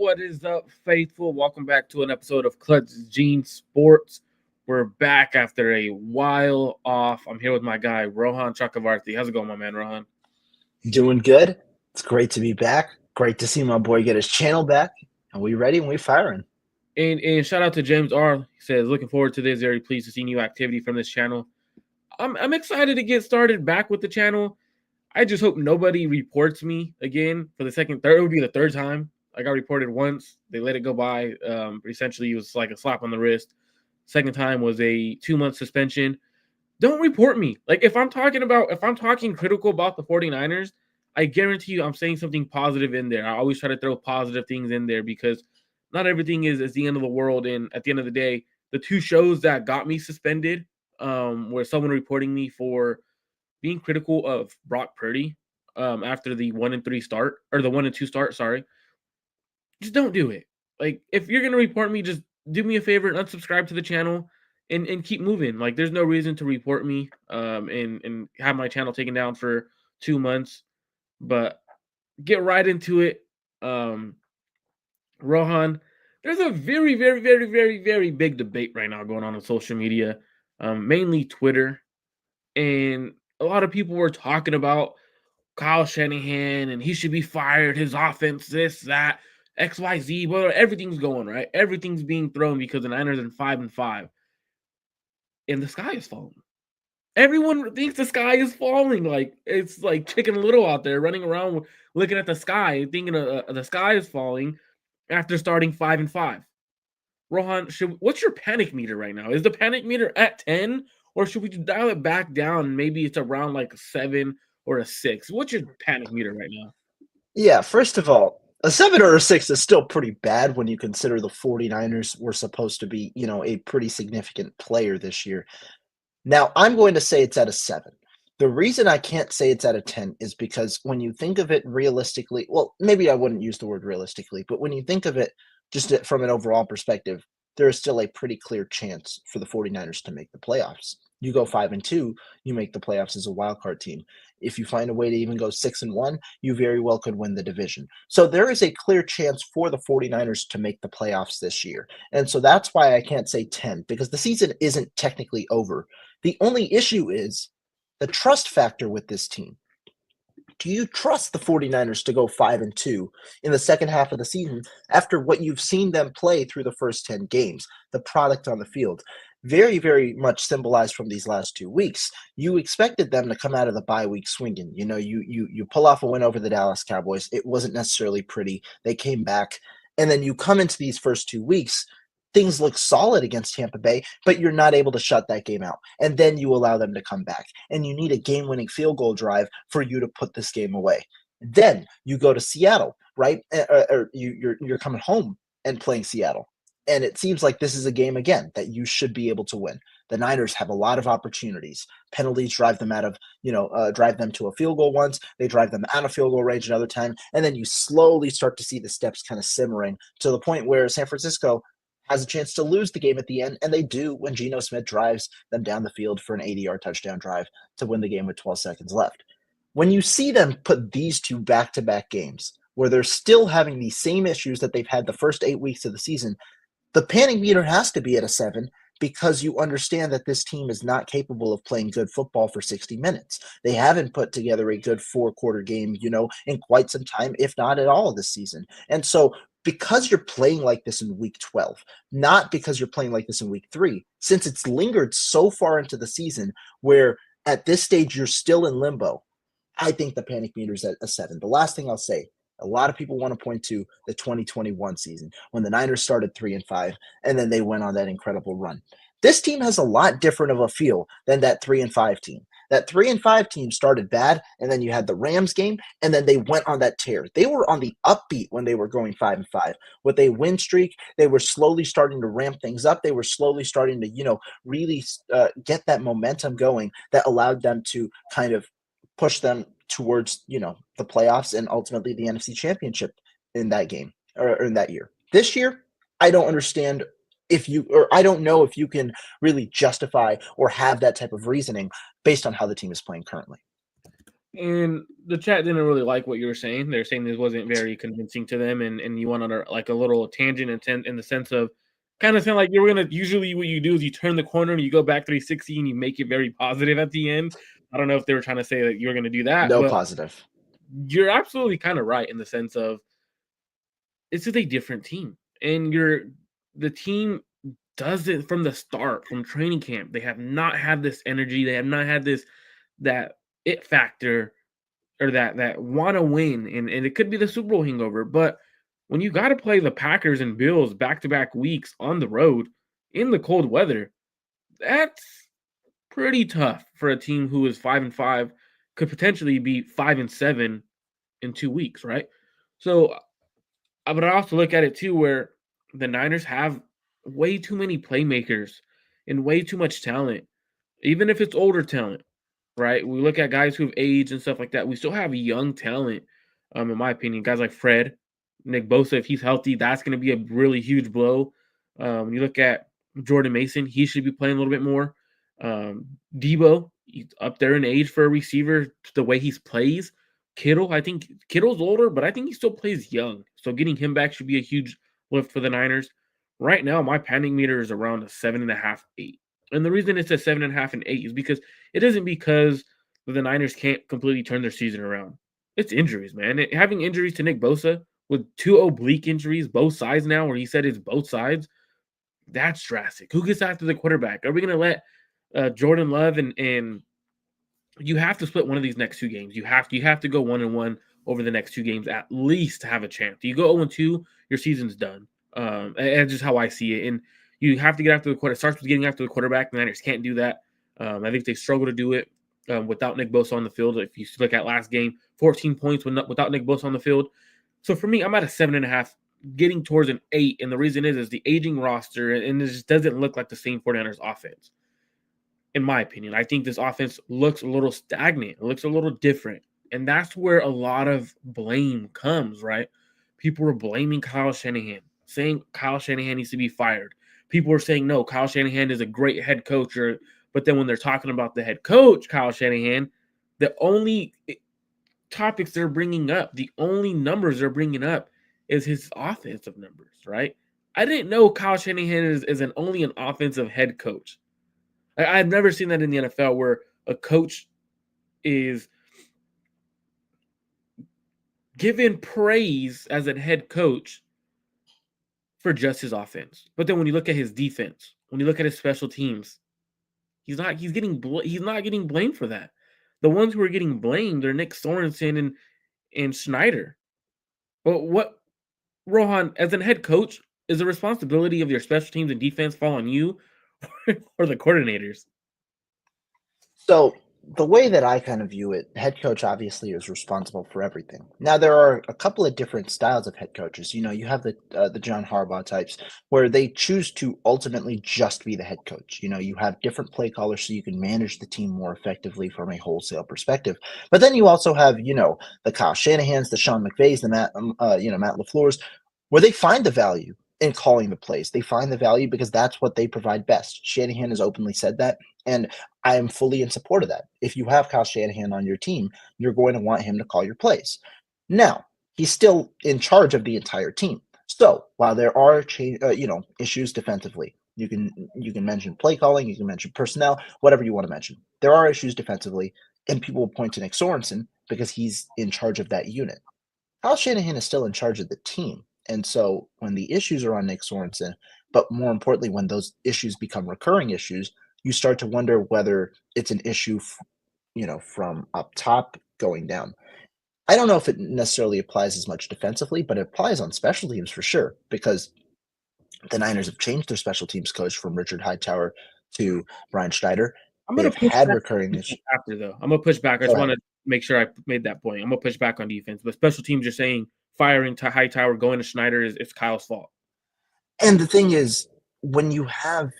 What is up, faithful? Welcome back to an episode of Clutch Gene Sports. We're back after a while off. I'm here with my guy, Rohan Chakravarti. How's it going, my man, Rohan? Doing good. It's great to be back. Great to see my boy get his channel back. And we ready and we firing. And shout out to James R. He says, looking forward to this. Very pleased to see new activity from this channel. I'm excited to get started back with the channel. I just hope nobody reports me again for the third. It would be the third time. I got reported once. They let it go by. Essentially, it was like a slap on the wrist. Second time was a 2-month suspension. Don't report me. Like, if I'm talking critical about the 49ers, I guarantee you I'm saying something positive in there. I always try to throw positive things in there because not everything is the end of the world. And at the end of the day, the two shows that got me suspended were someone reporting me for being critical of Brock Purdy after the 1-3 start, or the 1-2 start, sorry. Just don't do it. Like, if you're gonna report me, just do me a favor and unsubscribe to the channel and keep moving. Like, there's no reason to report me and have my channel taken down for 2 months. But get right into it. Rohan, there's a very, very, very, very, very big debate right now going on social media, mainly Twitter. And a lot of people were talking about Kyle Shanahan and he should be fired, his offense, this, that, XYZ, but everything's going, right? Everything's being thrown because the Niners are 5-5. And the sky is falling. Everyone thinks the sky is falling. Like, it's like Chicken Little out there running around looking at the sky, thinking the sky is falling after starting 5-5. Rohan, what's your panic meter right now? Is the panic meter at 10, or should we dial it back down? Maybe it's around like a 7 or a 6. What's your panic meter right now? Yeah, first of all, a 7 or a 6 is still pretty bad when you consider the 49ers were supposed to be, a pretty significant player this year. Now, I'm going to say it's at a 7. The reason I can't say it's at a 10 is because when you think of it realistically, well, maybe I wouldn't use the word realistically, but when you think of it just from an overall perspective, there is still a pretty clear chance for the 49ers to make the playoffs. You go 5-2, you make the playoffs as a wild card team. If you find a way to even go 6-1, you very well could win the division. So there is a clear chance for the 49ers to make the playoffs this year. And so that's why I can't say 10, because the season isn't technically over. The only issue is the trust factor with this team. Do you trust the 49ers to go 5-2 in the second half of the season after what you've seen them play through the first 10 games, the product on the field? Very, very much symbolized from these last 2 weeks. You expected them to come out of the bye week swinging. You pull off a win over the Dallas Cowboys. It wasn't necessarily pretty. They came back. And then you come into these first 2 weeks, things look solid against Tampa Bay, but you're not able to shut that game out. And then you allow them to come back. And you need a game-winning field goal drive for you to put this game away. Then you go to Seattle, right? Or you're coming home and playing Seattle. And it seems like this is a game, again, that you should be able to win. The Niners have a lot of opportunities. Penalties drive them drive them to a field goal once. They drive them out of field goal range another time. And then you slowly start to see the steps kind of simmering to the point where San Francisco has a chance to lose the game at the end, and they do when Geno Smith drives them down the field for an 80-yard touchdown drive to win the game with 12 seconds left. When you see them put these two back-to-back games where they're still having the same issues that they've had the first 8 weeks of the season, the panic meter has to be at a 7 because you understand that this team is not capable of playing good football for 60 minutes. They haven't put together a good 4-quarter game, in quite some time, if not at all this season. And so because you're playing like this in week 12, not because you're playing like this in week 3, since it's lingered so far into the season where at this stage you're still in limbo, I think the panic meter is at a 7. The last thing I'll say, a lot of people want to point to the 2021 season when the Niners started 3-5 and then they went on that incredible run. This team has a lot different of a feel than that 3-5 team. That 3-5 team started bad, and then you had the Rams game, and then they went on that tear. They were on the upbeat when they were going 5-5. With a win streak, they were slowly starting to ramp things up. They were slowly starting to, really get that momentum going that allowed them to kind of push them towards, the playoffs and ultimately the NFC Championship in that game or in that year. This year, I don't understand I don't know if you can really justify or have that type of reasoning based on how the team is playing currently. And the chat didn't really like what you were saying. They're saying this wasn't very convincing to them, and you went on like a little tangent in the sense of kind of saying like you're gonna usually what you do is you turn the corner and you go back 360 and you make it very positive at the end. I don't know if they were trying to say that you're gonna do that, No but positive. you're absolutely kind of right in the sense of this is a different team, and the team does it from the start, from training camp. They have not had this energy. They have not had this that it factor or that want to win, and it could be the Super Bowl hangover. But when you got to play the Packers and Bills back to back weeks on the road in the cold weather, that's pretty tough for a team who is 5-5, could potentially be 5-7 in 2 weeks, right? So I would also look at it too, where the Niners have way too many playmakers and way too much talent, even if it's older talent, right? We look at guys who've aged and stuff like that. We still have young talent, in my opinion. Guys like Fred, Nick Bosa, if he's healthy, that's going to be a really huge blow. You look at Jordan Mason, he should be playing a little bit more. Debo, he's up there in age for a receiver, the way he plays. Kittle, I think Kittle's older, but I think he still plays young. So getting him back should be a huge lift for the Niners. Right now, my panic meter is around a 7.5, 8. And the reason it's a 7.5 and 8 is because it isn't because the Niners can't completely turn their season around. It's injuries, man. Having injuries to Nick Bosa with two oblique injuries, both sides now, where he said it's both sides, that's drastic. Who gets after the quarterback? Are we going to let Jordan Love and you have to split one of these next two games. You have to go 1-1 over the next two games at least to have a chance. You go 0-2, your season's done. And just how I see it. And you have to get after the quarter. It starts with getting after the quarterback. The Niners can't do that. I think they struggle to do it without Nick Bosa on the field. If you look at last game, 14 points without Nick Bosa on the field. So for me, I'm at a 7.5, getting towards an 8. And the reason is the aging roster, and it just doesn't look like the same 49ers offense in my opinion. I think this offense looks a little stagnant. It looks a little different. And that's where a lot of blame comes, right? People were blaming Kyle Shanahan, saying Kyle Shanahan needs to be fired. People were saying, no, Kyle Shanahan is a great head coach. But then when they're talking about the head coach, Kyle Shanahan, the only topics they're bringing up, the only numbers they're bringing up is his offensive numbers, right? I didn't know Kyle Shanahan is only an offensive head coach. I've never seen that in the NFL where a coach is given praise as a head coach for just his offense. But then when you look at his defense, when you look at his special teams, he's not getting blamed for that. The ones who are getting blamed are Nick Sorensen and Schneider. But what, Rohan, as a head coach, is the responsibility of your special teams and defense fall on you or the coordinators? So the way that I kind of view it, head coach obviously is responsible for everything. Now there are a couple of different styles of head coaches. You have the John Harbaugh types where they choose to ultimately just be the head coach. You have different play callers so you can manage the team more effectively from a wholesale perspective. But then you also have the Kyle Shanahans, the Sean McVays, the Matt LaFleur's, where they find the value in calling the plays. They find the value because that's what they provide best. Shanahan has openly said that. And I am fully in support of that. If you have Kyle Shanahan on your team, you're going to want him to call your plays. Now, he's still in charge of the entire team. So while there are issues defensively, you can mention play calling, you can mention personnel, whatever you want to mention. There are issues defensively, and people will point to Nick Sorensen because he's in charge of that unit. Kyle Shanahan is still in charge of the team. And so when the issues are on Nick Sorensen, but more importantly, when those issues become recurring issues, you start to wonder whether it's an issue, from up top going down. I don't know if it necessarily applies as much defensively, but it applies on special teams for sure, because the Niners have changed their special teams coach from Richard Hightower to Brian Schneider. I'm They gonna have push had back recurring issues. after though. I'm gonna push back. I Go just ahead. want to make sure I made that point. I'm gonna push back on defense, but special teams, you're saying firing to Hightower, going to Schneider is it's Kyle's fault. And the thing is, when you have,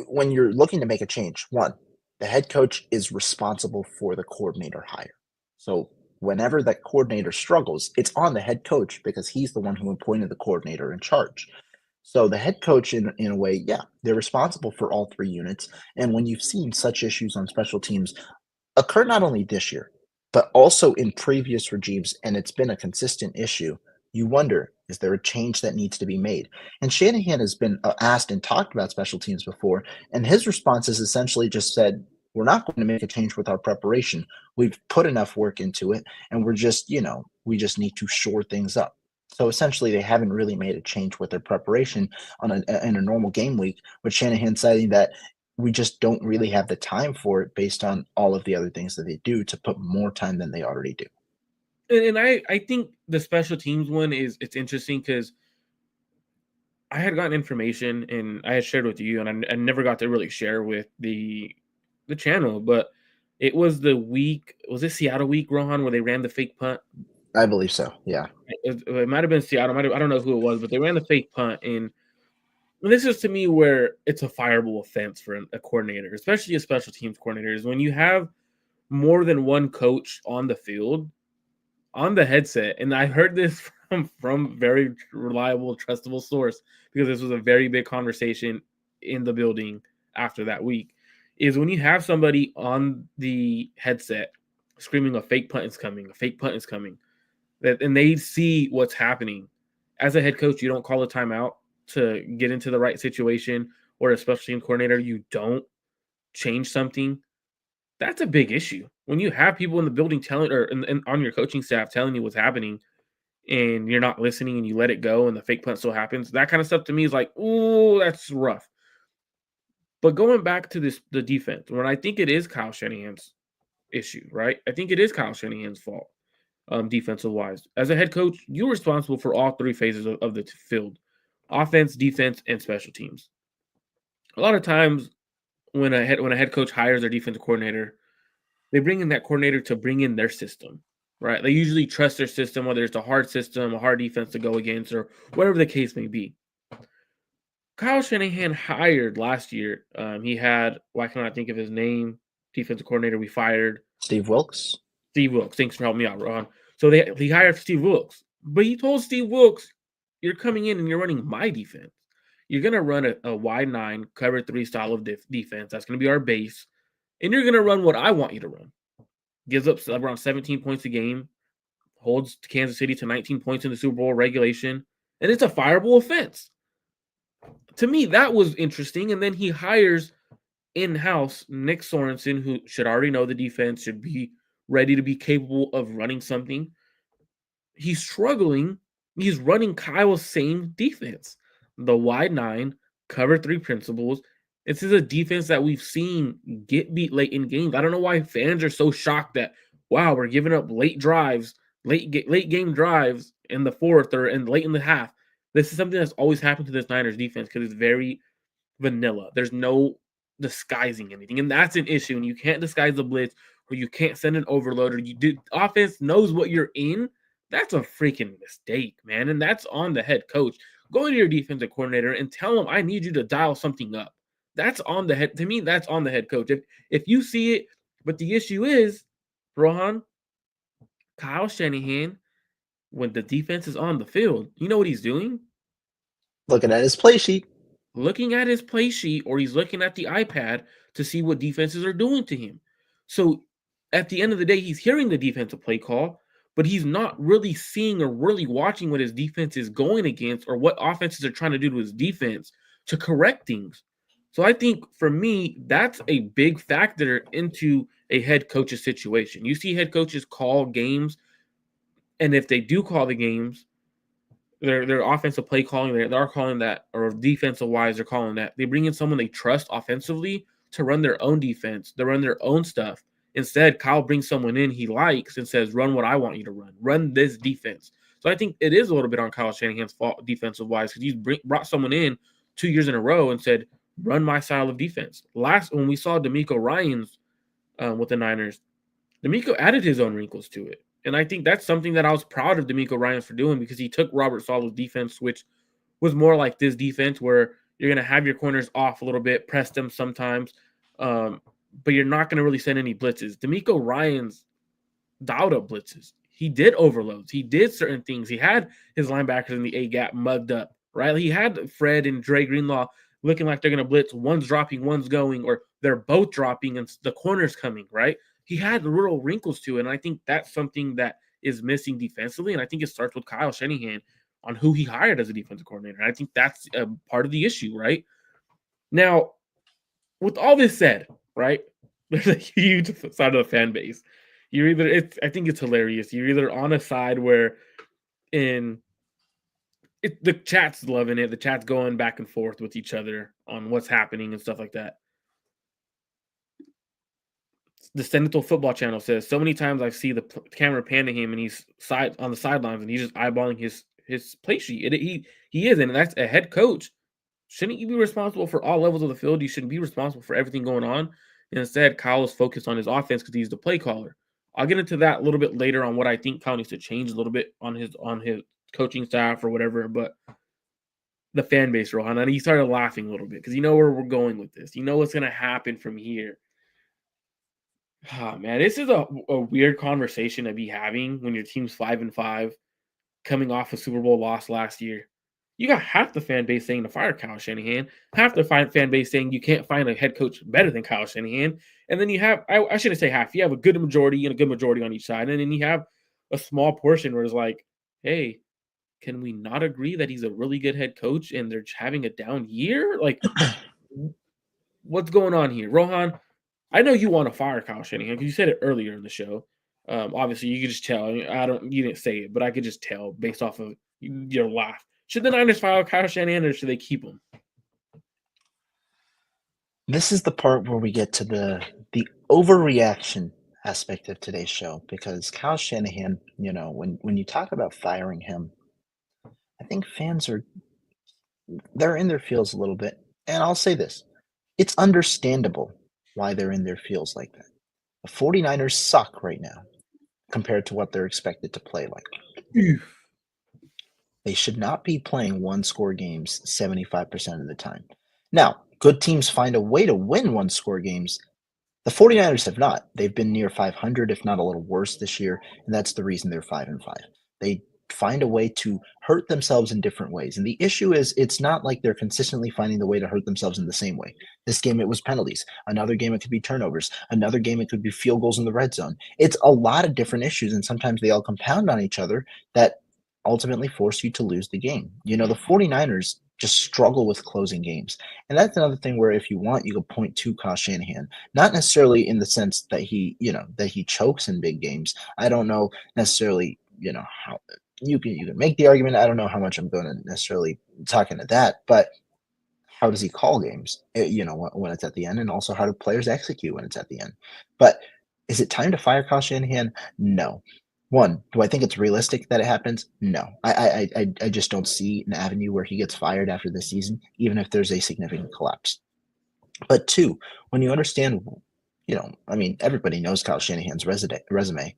when you're looking to make a change, one, the head coach is responsible for the coordinator hire. So whenever that coordinator struggles, it's on the head coach because he's the one who appointed the coordinator in charge. So the head coach, in a way, yeah, they're responsible for all three units. And when you've seen such issues on special teams occur not only this year, But also in previous regimes, and it's been a consistent issue, you wonder, is there a change that needs to be made? And Shanahan has been asked and talked about special teams before, and his response has essentially just said, we're not going to make a change with our preparation. We've put enough work into it, and we're just, we just need to shore things up. So essentially, they haven't really made a change with their preparation in a normal game week, with Shanahan saying that we just don't really have the time for it based on all of the other things that they do to put more time than they already do. And I think the special teams one it's interesting because I had gotten information and I had shared with you, and I never got to really share with the channel. But it was the week, was it Seattle week, Rohan, where they ran the fake punt? I believe so. Yeah. It might have been Seattle. I don't know who it was, but they ran the fake punt, and this is to me where it's a fireable offense for a coordinator, especially a special teams coordinator, is when you have more than one coach on the field on the headset, and I heard this from very reliable, trustable source because this was a very big conversation in the building after that week. Is when you have somebody on the headset screaming, "A fake punt is coming! A fake punt is coming!" And they see what's happening. As a head coach, you don't call a timeout to get into the right situation, or a special team coordinator, you don't change something. That's a big issue. When you have people in the building telling and on your coaching staff telling you what's happening and you're not listening and you let it go and the fake punt still happens, that kind of stuff to me is like, oh, that's rough. But going back to the defense, when I think it is Kyle Shanahan's issue, right? I think it is Kyle Shanahan's fault, defensive wise. As a head coach, you're responsible for all three phases of the field: offense, defense, and special teams. A lot of times when a head coach hires their defensive coordinator, they bring in that coordinator to bring in their system, right? They usually trust their system, whether it's a hard system, a hard defense to go against, or whatever the case may be. Kyle Shanahan hired last year. He had, why can't I think of his name? Defensive coordinator we fired. Steve Wilkes. Steve Wilkes. Thanks for helping me out, Ron. So he hired Steve Wilkes, but he told Steve Wilkes, "You're coming in and you're running my defense. You're gonna run a wide nine, cover three style of defense. That's gonna be our base, and you're gonna run what I want you to run." Gives up around 17 points a game, holds Kansas City to 19 points in the Super Bowl regulation, and it's a fireable offense. To me, that was interesting. And then he hires in-house Nick Sorensen, who should already know the defense, should be ready to be capable of running something. He's struggling. He's running Kyle's same defense, the wide nine, cover three principles. This is a defense that we've seen get beat late in games. I don't know why fans are so shocked that, wow, we're giving up late drives, late game drives in the fourth or and late in the half. This is something that's always happened to this Niners defense because it's very vanilla. There's no disguising anything, and that's an issue. And you can't disguise the blitz, or you can't send an overload, or you do offense knows what you're in. That's a freaking mistake, man, and that's on the head coach. Go to your defensive coordinator and tell him, I need you to dial something up. That's on the head. To me, that's on the head coach. If you see it, but the issue is, Rohan, Kyle Shanahan, when the defense is on the field, you know what he's doing? Looking at his play sheet. Looking at his play sheet, or he's looking at the iPad to see what defenses are doing to him. So at the end of the day, he's hearing the defensive play call, but he's not really seeing or really watching what his defense is going against or what offenses are trying to do to his defense to correct things. So I think for me, that's a big factor into a head coach's situation. You see head coaches call games, and if they do call the games, their offensive play calling, they're calling that, or defensive wise, they're calling that. They bring in someone they trust offensively to run their own defense, to run their own stuff. Instead, Kyle brings someone in he likes and says, "Run what I want you to run this defense." So I think it is a little bit on Kyle Shanahan's fault defensive wise because he's brought someone in 2 years in a row and said, "Run my style of defense." Last when we saw D'Amico Ryans with the Niners, D'Amico added his own wrinkles to it. And I think that's something that I was proud of D'Amico Ryans for doing because he took Robert Sala's defense, which was more like this defense where you're going to have your corners off a little bit, press them sometimes, but you're not going to really send any blitzes. D'Amico Ryans dialed up blitzes. He did overloads. He did certain things. He had his linebackers in the A gap mugged up, right? He had Fred and Dre Greenlaw looking like they're going to blitz. One's dropping, one's going, or they're both dropping, and the corner's coming, right? he had little wrinkles to it. And I think that's something that is missing defensively. And I think it starts with Kyle Shanahan on who he hired as a defensive coordinator. And I think that's a part of the issue, right? Now, with all this said, right, there's a huge side of the fan base. You're either I think it's hilarious. You're either on a side where in the chat's loving it, the chat's going back and forth with each other on what's happening and stuff like that. The Sentinel Football Channel says so many times I see the camera pan to him and he's on the sidelines and he's just eyeballing his play sheet. He is, and that's a head coach. Shouldn't you be responsible for all levels of the field? You shouldn't be responsible for everything going on. And instead, Kyle is focused on his offense because he's the play caller. I'll get into that a little bit later on what I think Kyle needs to change a little bit on his coaching staff or whatever. But the fan base, Rohan, and he started laughing a little bit because you know where we're going with this. You know what's going to happen from here. Oh, man, this is a weird conversation to be having when your team's 5-5, coming off a Super Bowl loss last year. You got half the fan base saying to fire Kyle Shanahan, half the fan base saying you can't find a head coach better than Kyle Shanahan, and then you have I shouldn't say half. You have a good majority and a good majority on each side, and then you have a small portion where it's like, hey, can we not agree that he's a really good head coach and they're having a down year? Like, what's going on here, Rohan? I know you want to fire Kyle Shanahan because you said it earlier in the show. Obviously, you could just tell. You didn't say it, but I could just tell based off of your laugh. Should the Niners fire Kyle Shanahan or should they keep him? This is the part where we get to the overreaction aspect of today's show because Kyle Shanahan, when you talk about firing him, I think fans they're in their feels a little bit. And I'll say this, it's understandable why they're in their feels like that. The 49ers suck right now compared to what they're expected to play like. They should not be playing one-score games 75% of the time. Now, good teams find a way to win one-score games. The 49ers have not. They've been near 500, if not a little worse this year, and that's the reason they're 5-5. They find a way to hurt themselves in different ways. And the issue is it's not like they're consistently finding the way to hurt themselves in the same way. This game, it was penalties. Another game, it could be turnovers. Another game, it could be field goals in the red zone. It's a lot of different issues, and sometimes they all compound on each other that ultimately force you to lose the game. The 49ers just struggle with closing games. And that's another thing where if you want, you could point to Kyle Shanahan, not necessarily in the sense that he chokes in big games. I don't know necessarily, how you can make the argument. I don't know how much I'm going to necessarily talk into that, but how does he call games, when it's at the end, and also how do players execute when it's at the end? But is it time to fire Kyle Shanahan? No. One, do I think it's realistic that it happens? No. I just don't see an avenue where he gets fired after this season, even if there's a significant collapse. But two, when you understand, everybody knows Kyle Shanahan's resume.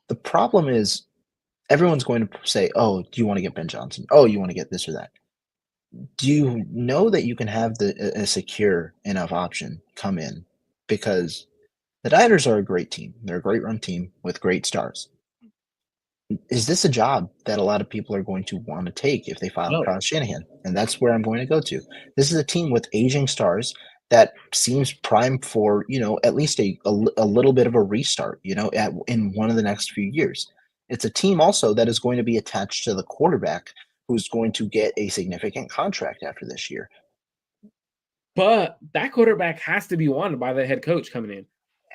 The problem is everyone's going to say, oh, do you want to get Ben Johnson? Oh, you want to get this or that. Do you know that you can have a secure enough option come in? Because the Niners are a great team. They're a great run team with great stars. Is this a job that a lot of people are going to want to take if they file Kyle Shanahan? And that's where I'm going to go to. This is a team with aging stars that seems primed for, at least a little bit of a restart, in one of the next few years. It's a team also that is going to be attached to the quarterback who's going to get a significant contract after this year. But that quarterback has to be wanted by the head coach coming in.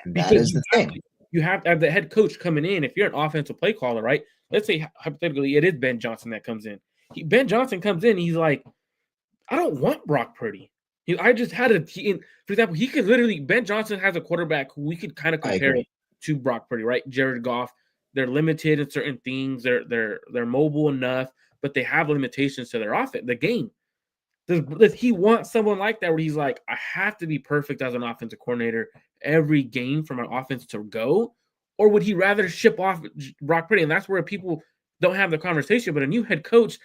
And that is the thing. You have to have the head coach coming in. If you're an offensive play caller, right? Let's say hypothetically it is Ben Johnson that comes in. Ben Johnson comes in. He's like, I don't want Brock Purdy. I just had for example, he could literally Ben Johnson has a quarterback who we could kind of compare to Brock Purdy, right? Jared Goff. They're limited in certain things. They're mobile enough, but they have limitations to their offense, the game. Does he want someone like that where he's like, I have to be perfect as an offensive coordinator every game for my offense to go? Or would he rather ship off Brock Purdy? And that's where people don't have the conversation. But a new head coach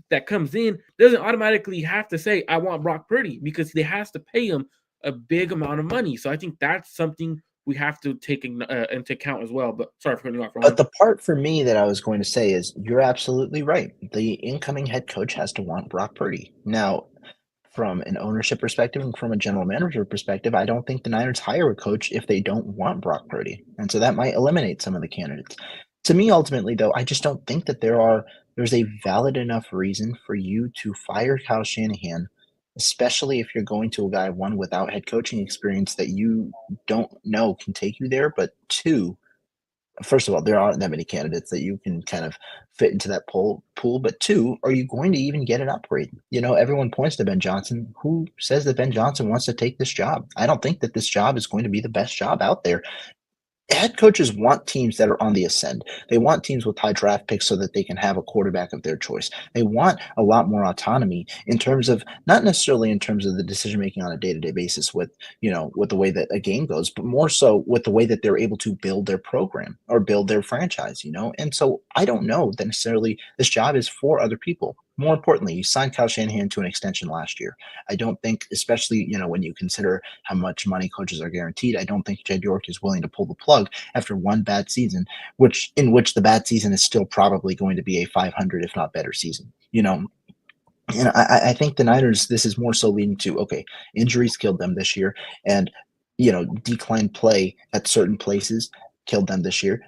that comes in doesn't automatically have to say, I want Brock Purdy, because they has to pay him a big amount of money. So I think that's something we have to take into account as well. But sorry for cutting you off. But the part for me that I was going to say is you're absolutely right. The incoming head coach has to want Brock Purdy. Now, from an ownership perspective and from a general manager perspective, I don't think the Niners hire a coach if they don't want Brock Purdy. And so that might eliminate some of the candidates. To me, ultimately, though, I just don't think that there's a valid enough reason for you to fire Kyle Shanahan, especially if you're going to a guy, one, without head coaching experience that you don't know can take you there, but two, first of all, there aren't that many candidates that you can kind of fit into that pool. But two, are you going to even get an upgrade? Everyone points to Ben Johnson. Who says that Ben Johnson wants to take this job? I don't think that this job is going to be the best job out there. Head coaches want teams that are on the ascend. They want teams with high draft picks so that they can have a quarterback of their choice. They want a lot more autonomy in terms of not necessarily in terms of the decision making on a day-to-day basis with the way that a game goes, but more so with the way that they're able to build their program or build their franchise. And so I don't know that necessarily this job is for other people. More importantly, you signed Kyle Shanahan to an extension last year. I don't think, especially when you consider how much money coaches are guaranteed, I don't think Jed York is willing to pull the plug after one bad season, in which the bad season is still probably going to be a 500, if not better season. And I think the Niners, this is more so leading to, okay, injuries killed them this year, and declined play at certain places killed them this year.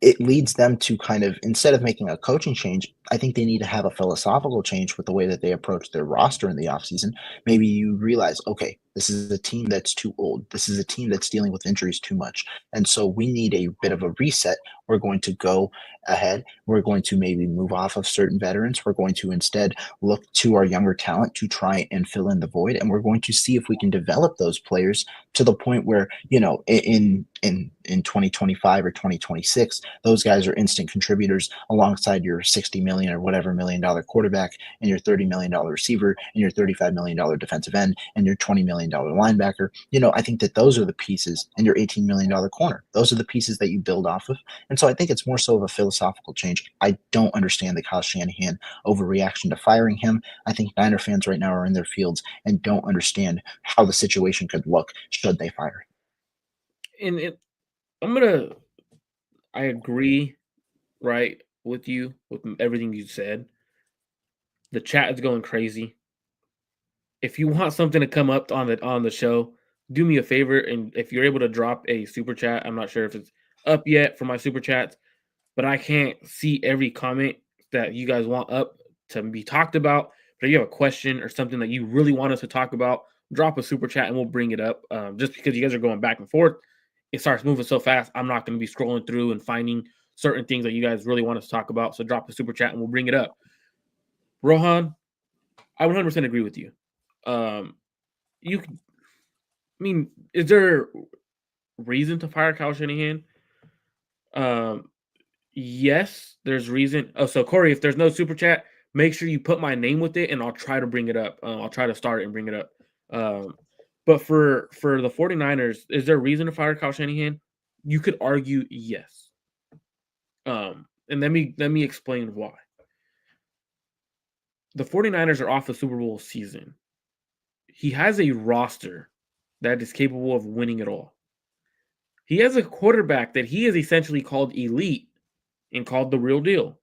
It leads them to kind of, instead of making a coaching change, I think they need to have a philosophical change with the way that they approach their roster in the offseason. Maybe you realize, okay, this is a team that's too old. This is a team that's dealing with injuries too much. And so we need a bit of a reset. We're going to go ahead. We're going to maybe move off of certain veterans. We're going to instead look to our younger talent to try and fill in the void. And we're going to see if we can develop those players to the point where, in 2025 or 2026, those guys are instant contributors alongside your 60 million or whatever $1 million quarterback and your $30 million receiver and your $35 million defensive end and your $20 million linebacker. I think that those are the pieces, and your $18 million corner. Those are the pieces that you build off of. And so I think it's more so of a philosophical change. I don't understand the Kyle Shanahan overreaction to firing him. I think Niner fans right now are in their fields and don't understand how the situation could look should they fire him. And I agree, right, with you with everything you said. The chat is going crazy. If you want something to come up on the show, do me a favor, and if you're able to drop a super chat, I'm not sure if it's up yet for my super chats, but I can't see every comment that you guys want up to be talked about. But if you have a question or something that you really want us to talk about, drop a super chat and we'll bring it up. Just because you guys are going back and forth, it starts moving so fast. I'm not going to be scrolling through and finding certain things that you guys really want us to talk about. So drop a super chat and we'll bring it up. Rohan, I 100% agree with you. Is there reason to fire Kyle Shanahan? Yes, there's reason. Oh, so Corey, if there's no super chat, make sure you put my name with it and I'll try to bring it up. I'll try to start it and bring it up. But for the 49ers, is there reason to fire Kyle Shanahan? You could argue yes. And let me explain why. The 49ers are off the Super Bowl season. He has a roster that is capable of winning it all. He has a quarterback that he is essentially called elite and called the real deal.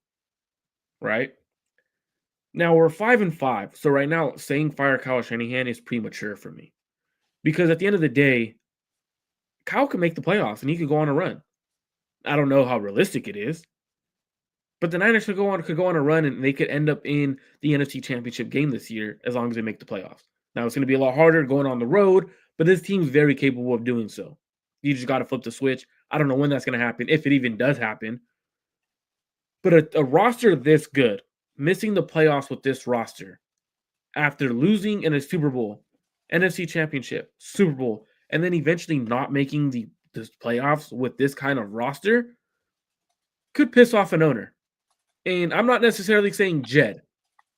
Right? Now we're 5-5. So right now, saying fire Kyle Shanahan is premature for me. Because at the end of the day, Kyle could make the playoffs and he could go on a run. I don't know how realistic it is. But the Niners could go on a run and they could end up in the NFC Championship game this year as long as they make the playoffs. Now it's going to be a lot harder going on the road, but this team's very capable of doing so. You just got to flip the switch. I don't know when that's going to happen, if it even does happen. But a roster this good, missing the playoffs with this roster, after losing in a Super Bowl, NFC Championship, Super Bowl, and then eventually not making the playoffs with this kind of roster, could piss off an owner. And I'm not necessarily saying Jed,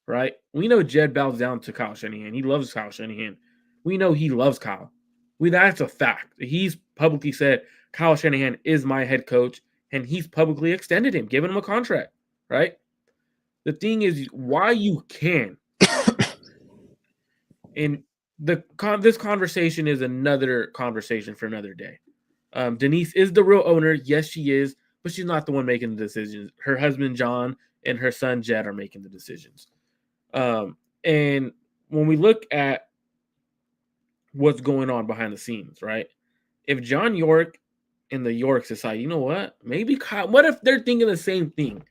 right? We know Jed bows down to Kyle Shanahan. He loves Kyle Shanahan. We know he loves Kyle. That's a fact. He's publicly said Kyle Shanahan is my head coach, and he's publicly extended him, given him a contract, right? The thing is, why you can, and this conversation is another conversation for another day. Denise is the real owner. Yes, she is, but she's not the one making the decisions. Her husband, John, and her son, Jed, are making the decisions. And when we look at what's going on behind the scenes, right? If John York and the Yorks decide, you know what, maybe Kyle, what if they're thinking the same thing?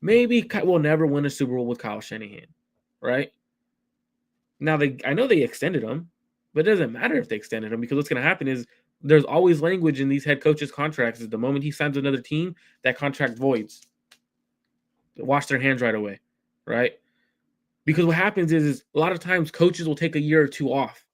Maybe Kyle will never win a Super Bowl with Kyle Shanahan, right? Now I know they extended him, but it doesn't matter if they extended him because what's going to happen is there's always language in these head coaches' contracts. Is the moment he signs another team, that contract voids. Wash their hands right away, right? Because what happens is a lot of times coaches will take a year or two off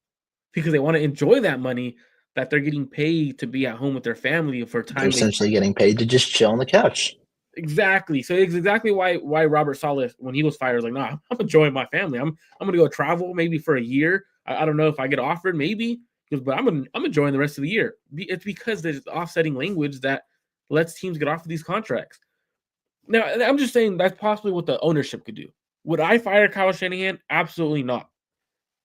because they want to enjoy that money that they're getting paid to be at home with their family for They're time they essentially getting paid to just chill on the couch. exactly. So it's exactly why Robert Saleh, when he was fired, was like, nah, I'm enjoying my family. I'm gonna go travel maybe for a year. I don't know if I get offered, maybe, but I'm enjoying the rest of the year. It's because there's offsetting language that lets teams get off of these contracts. Now, I'm just saying that's possibly what the ownership could do. Would I fire Kyle Shanahan? Absolutely not.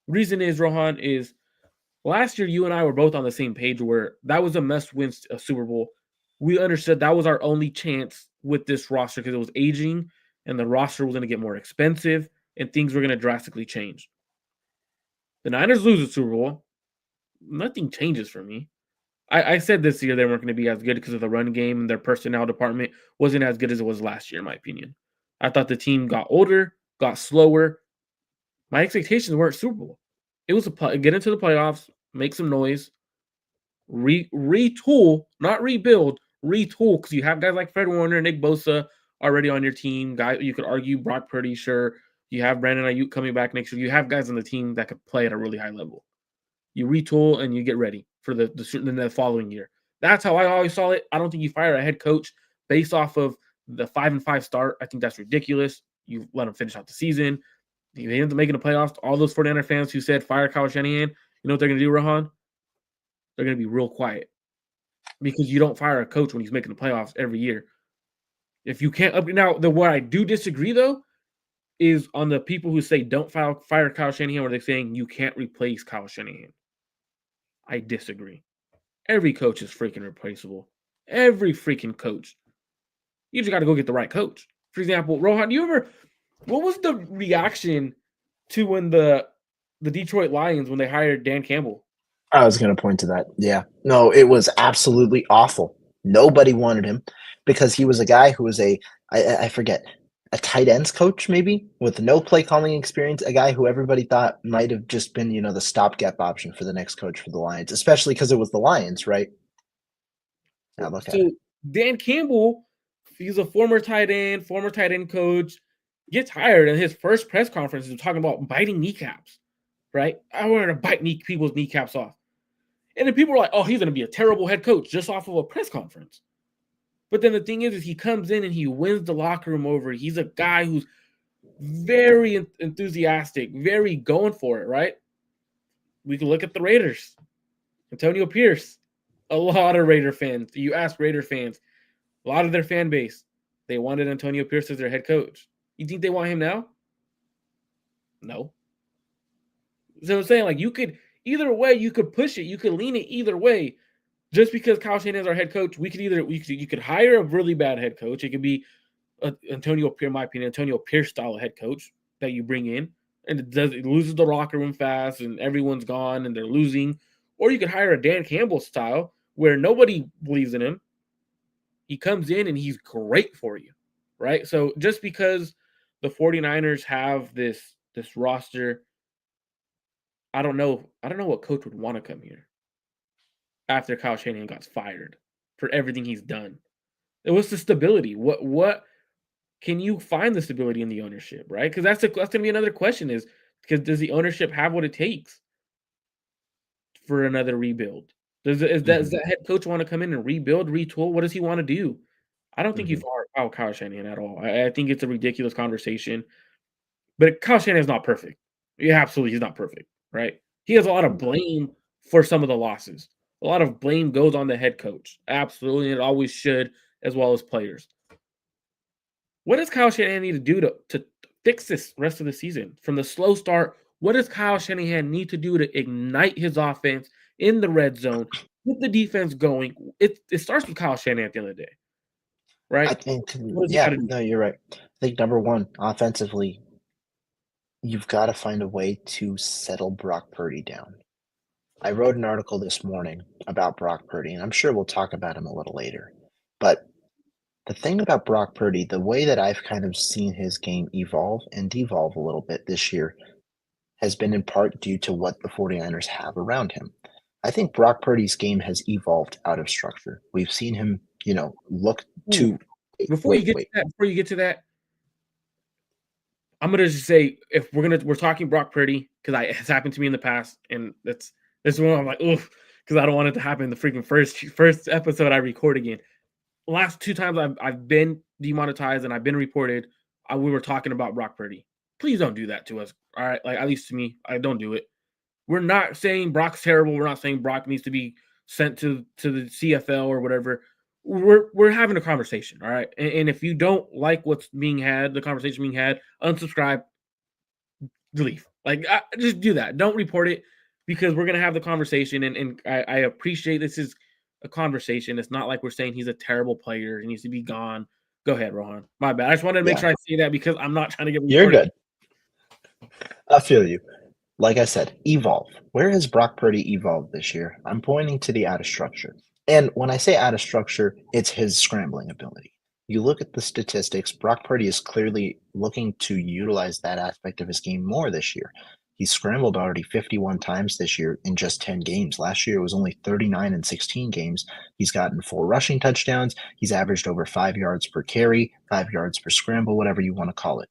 Reason is, Rohan, is last year you and I were both on the same page where that was a must-win Super Bowl. We understood that was our only chance with this roster because it was aging and the roster was going to get more expensive and things were going to drastically change. The Niners lose the Super Bowl. Nothing changes for me. I said this year they weren't going to be as good because of the run game and their personnel department wasn't as good as it was last year, in my opinion. I thought the team got older, got slower. My expectations weren't Super Bowl. It was get into the playoffs, make some noise, retool, not rebuild, retool because you have guys like Fred Warner, Nick Bosa already on your team. Guy, you could argue Brock Purdy, sure. You have Brandon Ayuk coming back next year. You have guys on the team that could play at a really high level. You retool and you get ready for the following year. That's how I always saw it. I don't think you fire a head coach based off of the 5-5 start. I think that's ridiculous. You let them finish out the season. They end up making the playoffs. All those 49er fans who said fire Kyle Shanahan, you know what they're going to do, Rohan? They're going to be real quiet because you don't fire a coach when he's making the playoffs every year. If you can't up now, what I do disagree though is on the people who say don't fire Kyle Shanahan, where they're saying you can't replace Kyle Shanahan. I disagree. Every coach is freaking replaceable. Every freaking coach. You just got to go get the right coach. For example, Rohan, what was the reaction to when the Detroit Lions when they hired Dan Campbell? I was going to point to that. Yeah. No, it was absolutely awful. Nobody wanted him because he was a guy who was I forget, a tight ends coach maybe with no play calling experience, a guy who everybody thought might have just been, the stopgap option for the next coach for the Lions, especially because it was the Lions, right? Now look at it. So Dan Campbell, he's a former tight end coach, gets hired, and his first press conference is talking about biting kneecaps, right? I wanted to bite people's kneecaps off. And then people are like, oh, he's going to be a terrible head coach just off of a press conference. But then the thing is he comes in and he wins the locker room over. He's a guy who's very enthusiastic, very going for it, right? We can look at the Raiders. Antonio Pierce, a lot of Raider fans. You ask Raider fans, a lot of their fan base, they wanted Antonio Pierce as their head coach. You think they want him now? No. So I'm saying, like, you could either way, you could push it, you could lean it either way. Just because Kyle Shanahan is our head coach, you could hire a really bad head coach. It could be Antonio Pierce, in my opinion, Antonio Pierce style head coach that you bring in, and it loses the locker room fast, and everyone's gone, and they're losing. Or you could hire a Dan Campbell style where nobody believes in him. He comes in and he's great for you, right? So just because the 49ers have this roster, I don't know what coach would want to come here after Kyle Shanahan got fired for everything he's done. It was the stability. What can you find the stability in the ownership, right? Because that's going to be another question: is because does the ownership have what it takes for another rebuild? Does that head coach want to come in and rebuild, retool? What does he want to do? I don't think you fire Kyle Shanahan at all. I think it's a ridiculous conversation. But Kyle Shanahan's not perfect. Yeah, absolutely, he's not perfect, right? He has a lot of blame for some of the losses. A lot of blame goes on the head coach. Absolutely, and it always should, as well as players. What does Kyle Shanahan need to do to fix this rest of the season? From the slow start, what does Kyle Shanahan need to do to ignite his offense in the red zone, get the defense going? It starts with Kyle Shanahan at the end of the day, I right? think, What does he got yeah, to do? no, you're right. I think number one, offensively, you've got to find a way to settle Brock Purdy down. I wrote an article this morning about Brock Purdy, and I'm sure we'll talk about him a little later. But the thing about Brock Purdy, the way that I've kind of seen his game evolve and devolve a little bit this year has been in part due to what the 49ers have around him. I think Brock Purdy's game has evolved out of structure. We've seen him, look Ooh, to wait. before you get to that, I'm gonna just say if we're talking Brock Purdy because it's happened to me in the past, and that's one I'm like, oof, because I don't want it to happen the freaking first episode I record again. Last two times I've been demonetized and I've been reported, we were talking about Brock Purdy. Please don't do that to us. All right, like at least to me, I don't do it. We're not saying Brock's terrible. We're not saying Brock needs to be sent to the CFL or whatever. We're having a conversation, all right. And if you don't like what's being had, the conversation being had, unsubscribe, leave. Like just do that. Don't report it because we're gonna have the conversation. And I appreciate this is a conversation. It's not like we're saying he's a terrible player. He needs to be gone. Go ahead, Rohan. My bad. I just wanted to make Yeah, sure I say that because I'm not trying to get you're reported. good. I feel you. Like I said, evolve. Where has Brock Purdy evolved this year? I'm pointing to the out of structure. And when I say out of structure, it's his scrambling ability. You look at the statistics, Brock Purdy is clearly looking to utilize that aspect of his game more this year. He's scrambled already 51 times this year in just 10 games. Last year it was only 39 in 16 games. He's gotten 4 rushing touchdowns. He's averaged over 5 yards per carry, 5 yards per scramble, whatever you want to call it.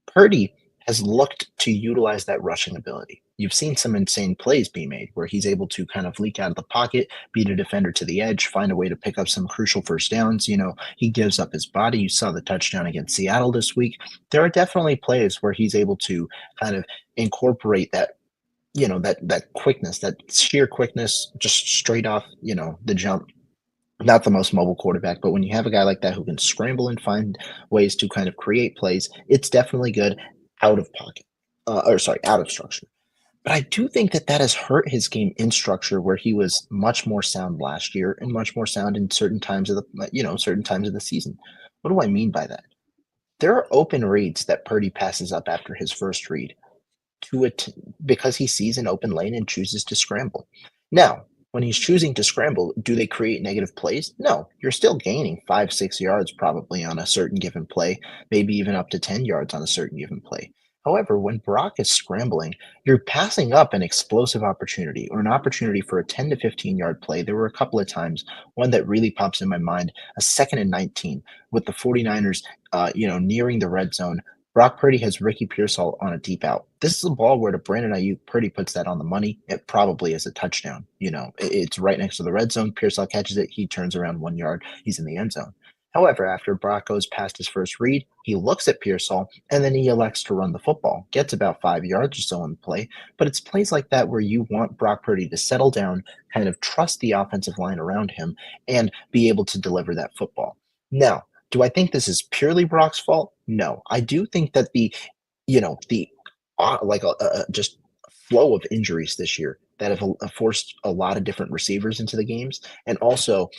Purdy has looked to utilize that rushing ability. You've seen some insane plays be made where he's able to kind of leak out of the pocket, beat a defender to the edge, find a way to pick up some crucial first downs. He gives up his body. You saw the touchdown against Seattle this week. There are definitely plays where he's able to kind of incorporate that, that quickness, that sheer quickness, just straight off, the jump. Not the most mobile quarterback, but when you have a guy like that who can scramble and find ways to kind of create plays, it's definitely good out of pocket, out of structure. But I do think that that has hurt his game in structure, where he was much more sound last year and much more sound in certain times of the season. What do I mean by that? There are open reads that Purdy passes up after his first read to it because he sees an open lane and chooses to scramble. Now, when he's choosing to scramble, do they create negative plays? No, you're still gaining 5, 6 yards probably on a certain given play, maybe even up to 10 yards on a certain given play. However, when Brock is scrambling, you're passing up an explosive opportunity or an opportunity for a 10 to 15 yard play. There were a couple of times, one that really pops in my mind, a 2nd and 19 with the 49ers, nearing the red zone. Brock Purdy has Ricky Pearsall on a deep out. This is a ball where to Brandon Ayuk, Purdy puts that on the money. It probably is a touchdown. It's right next to the red zone. Pearsall catches it. He turns around 1 yard. He's in the end zone. However, after Brock goes past his first read, he looks at Pearsall and then he elects to run the football. Gets about 5 yards or so in the play, but it's plays like that where you want Brock Purdy to settle down, kind of trust the offensive line around him, and be able to deliver that football. Now, do I think this is purely Brock's fault? No. I do think that the just flow of injuries this year that have forced a lot of different receivers into the games, and also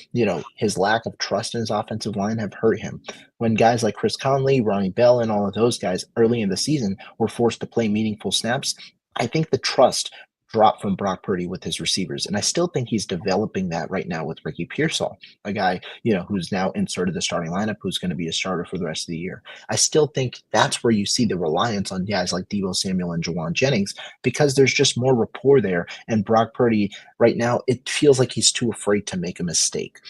his lack of trust in his offensive line have hurt him. When guys like Chris Conley, Ronnie Bell, and all of those guys early in the season were forced to play meaningful snaps, I think the trust dropped from Brock Purdy with his receivers. And I still think he's developing that right now with Ricky Pearsall, a guy, who's now inserted the starting lineup, who's going to be a starter for the rest of the year. I still think that's where you see the reliance on guys like Deebo Samuel and Jawan Jennings, because there's just more rapport there. And Brock Purdy right now, it feels like he's too afraid to make a mistake.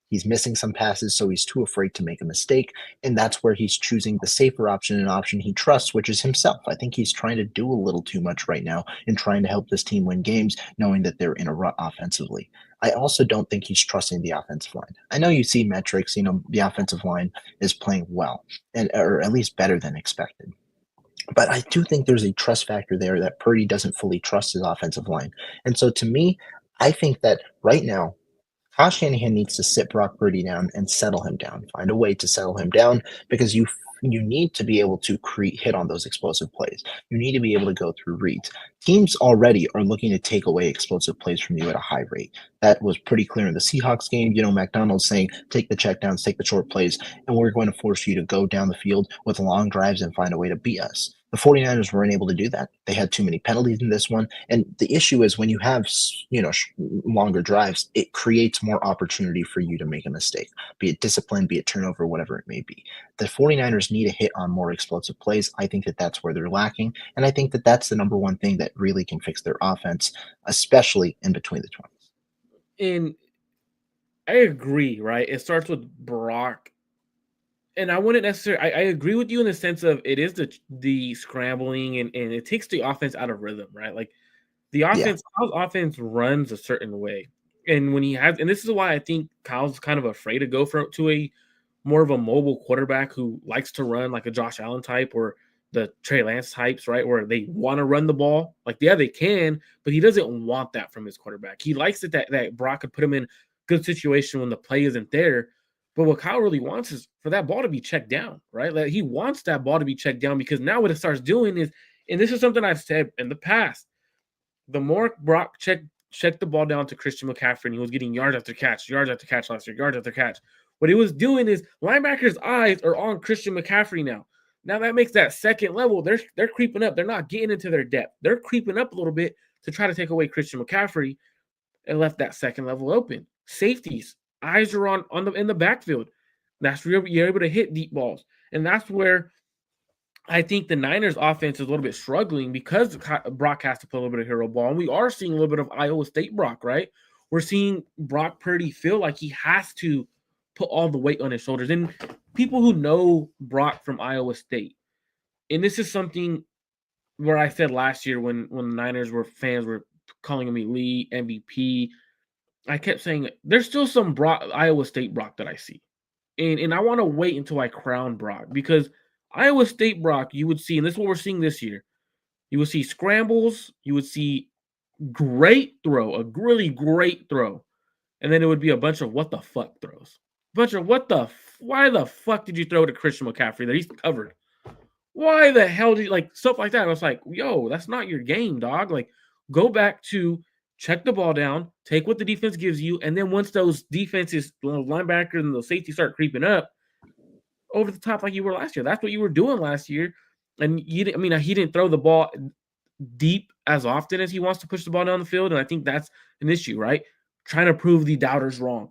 He's missing some passes, so he's too afraid to make a mistake. And that's where he's choosing the safer option, an option he trusts, which is himself. I think he's trying to do a little too much right now in trying to help this team win games, knowing that they're in a rut offensively. I also don't think he's trusting the offensive line. I know you see metrics, the offensive line is playing well, or at least better than expected. But I do think there's a trust factor there that Purdy doesn't fully trust his offensive line. And so to me, I think that right now, Kyle Shanahan needs to sit Brock Purdy down and settle him down. Find a way to settle him down, because you need to be able to hit on those explosive plays. You need to be able to go through reads. Teams already are looking to take away explosive plays from you at a high rate. That was pretty clear in the Seahawks game. McDonald's saying, take the checkdowns, take the short plays, and we're going to force you to go down the field with long drives and find a way to beat us. The 49ers weren't able to do that. They had too many penalties in this one. And the issue is when you have, longer drives, it creates more opportunity for you to make a mistake, be it discipline, be it turnover, whatever it may be. The 49ers need to hit on more explosive plays. I think that that's where they're lacking. And I think that that's the number one thing that really can fix their offense, especially in between the 20s. And I agree, right? It starts with Brock. And I wouldn't necessarily I agree with you in the sense of it is the scrambling and it takes the offense out of rhythm, right? Like the Yeah. Kyle's offense runs a certain way. And when he has, and this is why I think Kyle's kind of afraid to go to a more of a mobile quarterback who likes to run like a Josh Allen type or the Trey Lance types, right? Where they want to run the ball. Like, yeah, they can, but he doesn't want that from his quarterback. He likes it that Brock could put him in good situation when the play isn't there. But what Kyle really wants is for that ball to be checked down, right? Like he wants that ball to be checked down because now what it starts doing is, and this is something I've said in the past, the more Brock checked the ball down to Christian McCaffrey and he was getting yards after catch last year, yards after catch. What he was doing is linebackers' eyes are on Christian McCaffrey now. Now that makes that second level, they're creeping up. They're not getting into their depth. They're creeping up a little bit to try to take away Christian McCaffrey and left that second level open. Safeties, eyes are on the in the backfield. That's where you're able to hit deep balls. And that's where I think the Niners offense is a little bit struggling because Brock has to play a little bit of hero ball. And we are seeing a little bit of Iowa State Brock, right? We're seeing Brock Purdy feel like he has to put all the weight on his shoulders. And people who know Brock from Iowa State, and this is something where I said last year when the Niners fans were calling him elite, MVP, I kept saying there's still some Iowa State Brock that I see. And I want to wait until I crown Brock because Iowa State Brock, you would see, and this is what we're seeing this year. You would see scrambles, you would see great throw, a really great throw, and then it would be a bunch of what the fuck throws. Bunch of why the fuck did you throw to Christian McCaffrey that he's covered? Why the hell did you like stuff like that? I was like, yo, that's not your game, dog. Like, go back to check the ball down, take what the defense gives you, and then once those defenses, linebackers and the safety start creeping up, over the top like you were last year. That's what you were doing last year. And you didn't, I mean, he didn't throw the ball deep as often as he wants to push the ball down the field. And I think that's an issue, right? Trying to prove the doubters wrong,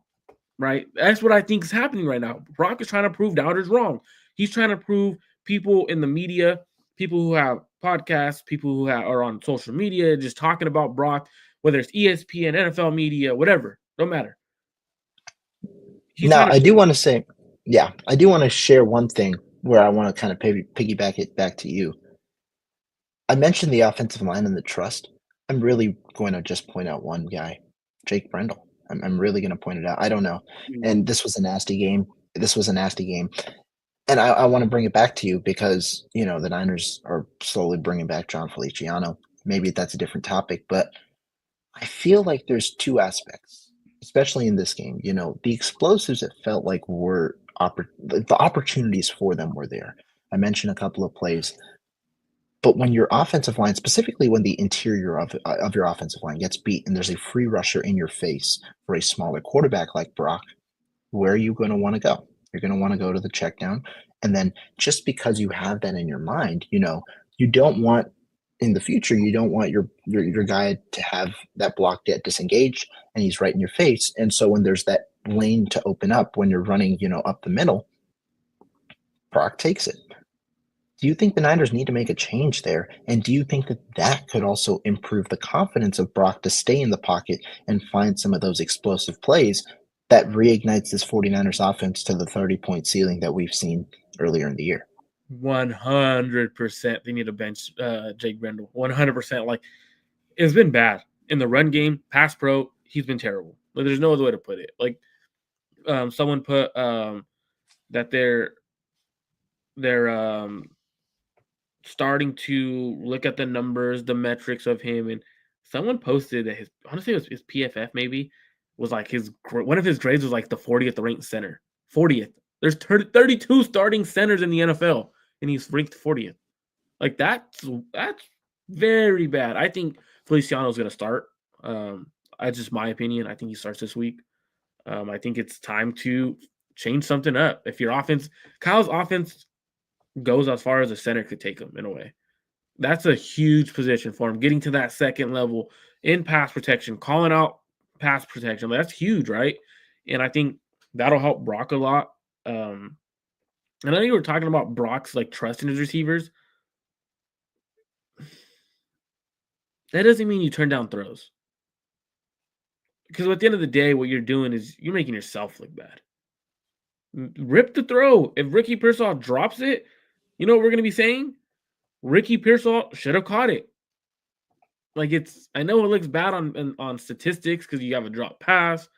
right? That's what I think is happening right now. Brock is trying to prove doubters wrong. He's trying to prove people in the media, people who have podcasts, people who are on social media, just talking about Brock, whether it's ESPN, NFL media, whatever, don't matter. He's Now, trying to I do prove. want to say, yeah, I do want to share one thing where I want to kind of piggyback it back to you. I mentioned the offensive line and the trust. I'm really going to just point out one guy, Jake Brendel. I'm really going to point it out. I don't know. And this was a nasty game. This was a nasty game. And I want to bring it back to you because, the Niners are slowly bringing back John Feliciano. Maybe that's a different topic, but I feel like there's two aspects, especially in this game. The explosives, it felt like the opportunities for them were there. I mentioned a couple of plays, but when your offensive line, specifically when the interior of your offensive line gets beat and there's a free rusher in your face for a smaller quarterback like Brock, where are you going to want to go? You're going to want to go to the check down. And then just because you have that in your mind, you don't want in the future, you don't want your guy to have that block get disengaged and he's right in your face. And so when there's that lane to open up when you're running, up the middle, Brock takes it. Do you think the Niners need to make a change there? And do you think that that could also improve the confidence of Brock to stay in the pocket and find some of those explosive plays that reignites this 49ers offense to the 30-point ceiling that we've seen earlier in the year? 100% they need to bench Jake Brendel. 100%. Like, it's been bad in the run game. Pass pro, he's been terrible. Like, there's no other way to put it. Like, someone put that they're starting to look at the numbers, the metrics of him, and someone posted that honestly it was his PFF maybe was like one of his grades was like the 40th ranked center. 40th. There's 32 starting centers in the NFL, and he's ranked 40th. Like that's very bad. I think Feliciano's going to start. That's just my opinion. I think he starts this week. I think it's time to change something up. If your offense, Kyle's offense goes as far as a center could take him in a way. That's a huge position for him. Getting to that second level in pass protection, calling out pass protection, that's huge, right? And I think that'll help Brock a lot. And I know you were talking about Brock's like trust in his receivers. That doesn't mean you turn down throws. Because at the end of the day, what you're doing is you're making yourself look bad. Rip the throw. If Ricky Pearsall drops it, you know what we're gonna be saying? Ricky Pearsall should have caught it. Like I know it looks bad on statistics because you have a drop pass,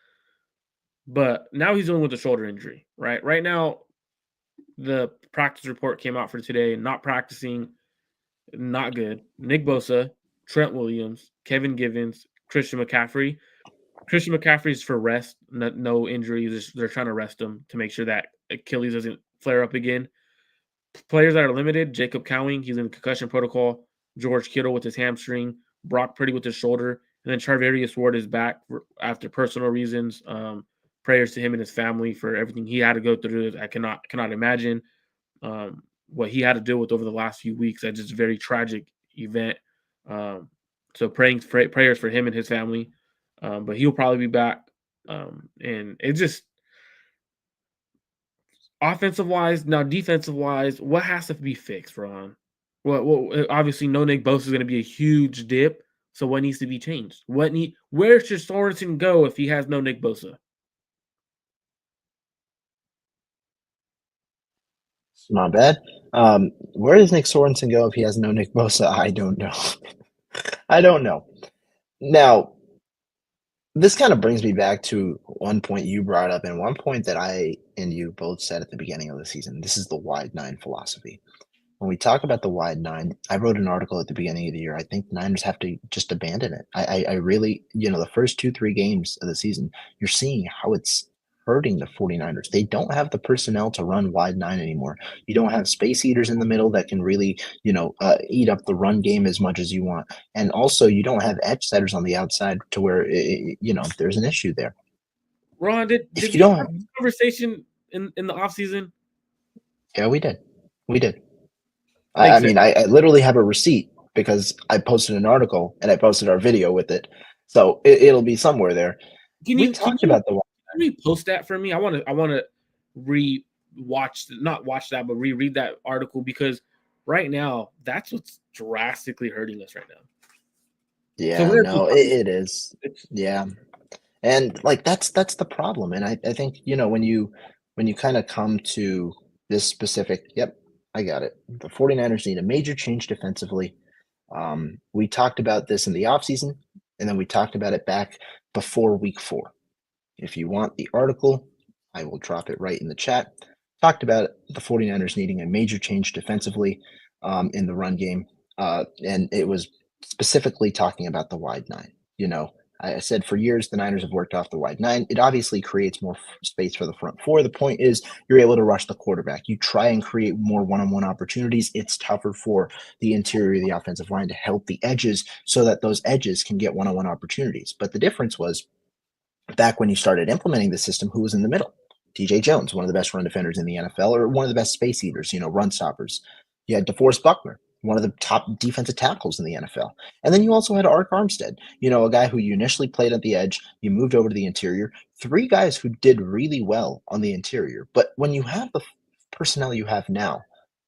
but now he's dealing with a shoulder injury, right? Right now, the practice report came out for today. Not practicing, not good. Nick Bosa, Trent Williams, Kevin Givens, Christian McCaffrey. Christian McCaffrey is for rest, no injuries. They're trying to rest him to make sure that Achilles doesn't flare up again. Players that are limited: Jacob Cowing, he's in concussion protocol. George Kittle with his hamstring. Brock Purdy with his shoulder, and then Charvarius Ward is back after personal reasons. Prayers to him and his family for everything he had to go through. I cannot imagine what he had to deal with over the last few weeks. That's just a very tragic event. So prayers for him and his family. But he'll probably be back. And it's just offensive wise, now defensive wise, what has to be fixed, Ron? Well, obviously, no Nick Bosa is going to be a huge dip. So what needs to be changed? Where should Sorensen go if he has no Nick Bosa? It's not bad. Where does Nick Sorensen go if he has no Nick Bosa? I don't know. I don't know. Now, this kind of brings me back to one point you brought up and one point that I and you both said at the beginning of the season. This is the wide nine philosophy. When we talk about the wide nine, I wrote an article at the beginning of the year. I think the Niners have to just abandon it. I really, the first 2-3 games of the season, you're seeing how it's hurting the 49ers. They don't have the personnel to run wide nine anymore. You don't have space eaters in the middle that can really, eat up the run game as much as you want. And also, you don't have edge setters on the outside to where, there's an issue there. Ron, did If we you have don't, this conversation in the offseason? yeah, we did. We did. I Makes sense. mean, I literally have a receipt because I posted an article and I posted our video with it. So it'll be somewhere there. Can We you can talked you about the repost that for me? I want to not watch that, but reread that article because right now that's what's drastically hurting us right now. So Yeah, where no, it is. Yeah. And like that's the problem. And I think, when you kind of come to this specific, yep, I got it. The 49ers need a major change defensively. We talked about this in the offseason, and then we talked about it back before week 4. If you want the article, I will drop it right in the chat. Talked about the 49ers needing a major change defensively in the run game. And it was specifically talking about the wide nine. I said for years the Niners have worked off the wide nine. It obviously creates more space for the front four. The point is you're able to rush the quarterback. You try and create more one-on-one opportunities. It's tougher for the interior of the offensive line to help the edges so that those edges can get one-on-one opportunities. But the difference was back when you started implementing the system, who was in the middle? TJ Jones, one of the best run defenders in the NFL, or one of the best space eaters, run stoppers. You had DeForest Buckner, one of the top defensive tackles in the NFL. And then you also had Ark Armstead, a guy who you initially played at the edge, you moved over to the interior. 3 guys who did really well on the interior. But when you have the personnel you have now,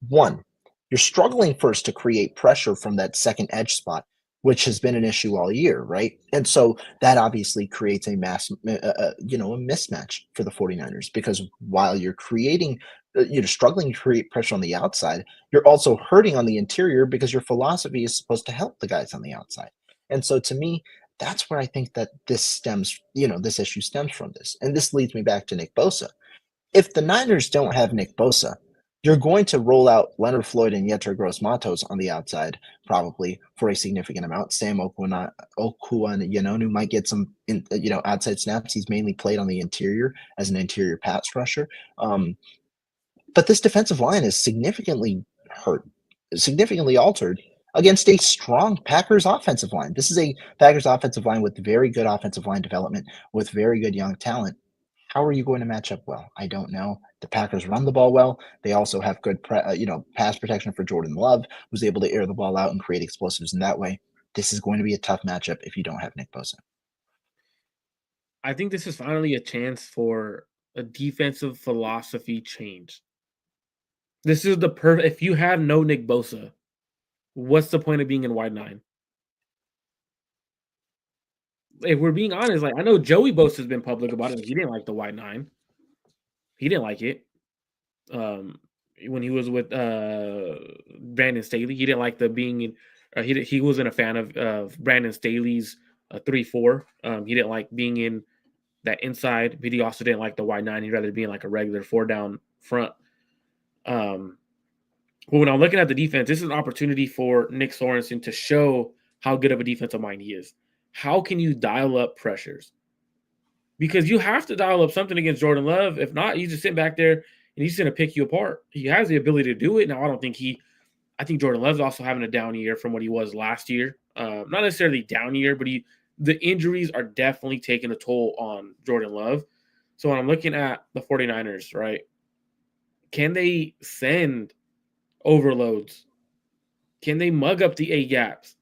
one, you're struggling first to create pressure from that second edge spot, which has been an issue all year, right? And so that obviously creates a mismatch for the 49ers because while you're creating, you're struggling to create pressure on the outside, you're also hurting on the interior because your philosophy is supposed to help the guys on the outside. And so to me, that's where I think that this issue stems from this. And this leads me back to Nick Bosa. If the Niners don't have Nick Bosa, you're going to roll out Leonard Floyd and Yetur Gross-Matos on the outside, probably for a significant amount. Sam Okuanonu might get some, outside snaps. He's mainly played on the interior as an interior pass rusher. But this defensive line is significantly hurt, significantly altered against a strong Packers offensive line. This is a Packers offensive line with very good offensive line development, with very good young talent. How are you going to match up well? I don't know. The Packers run the ball well. They also have good, pass protection for Jordan Love, who's able to air the ball out and create explosives in that way. This is going to be a tough matchup if you don't have Nick Bosa. I think this is finally a chance for a defensive philosophy change. This is the perfect. If you have no Nick Bosa, what's the point of being in wide nine? If we're being honest, like I know Joey Bosa has been public about it. He didn't like the wide nine. He didn't like it. Um, when he was with Brandon Staley, he didn't like the being in. He wasn't a fan of Brandon Staley's 3-4. He didn't like being in that inside, but he also didn't like the wide nine. He'd rather be in like a regular 4-down front. But when I'm looking at the defense, this is an opportunity for Nick Sorensen to show how good of a defensive mind he is. How can you dial up pressures? Because you have to dial up something against Jordan Love. If not, he's just sitting back there and he's going to pick you apart. He has the ability to do it. Now, I think Jordan Love's also having a down year from what he was last year. Not necessarily down year, but the injuries are definitely taking a toll on Jordan Love. So when I'm looking at the 49ers, right, can they send overloads? Can they mug up the A gaps?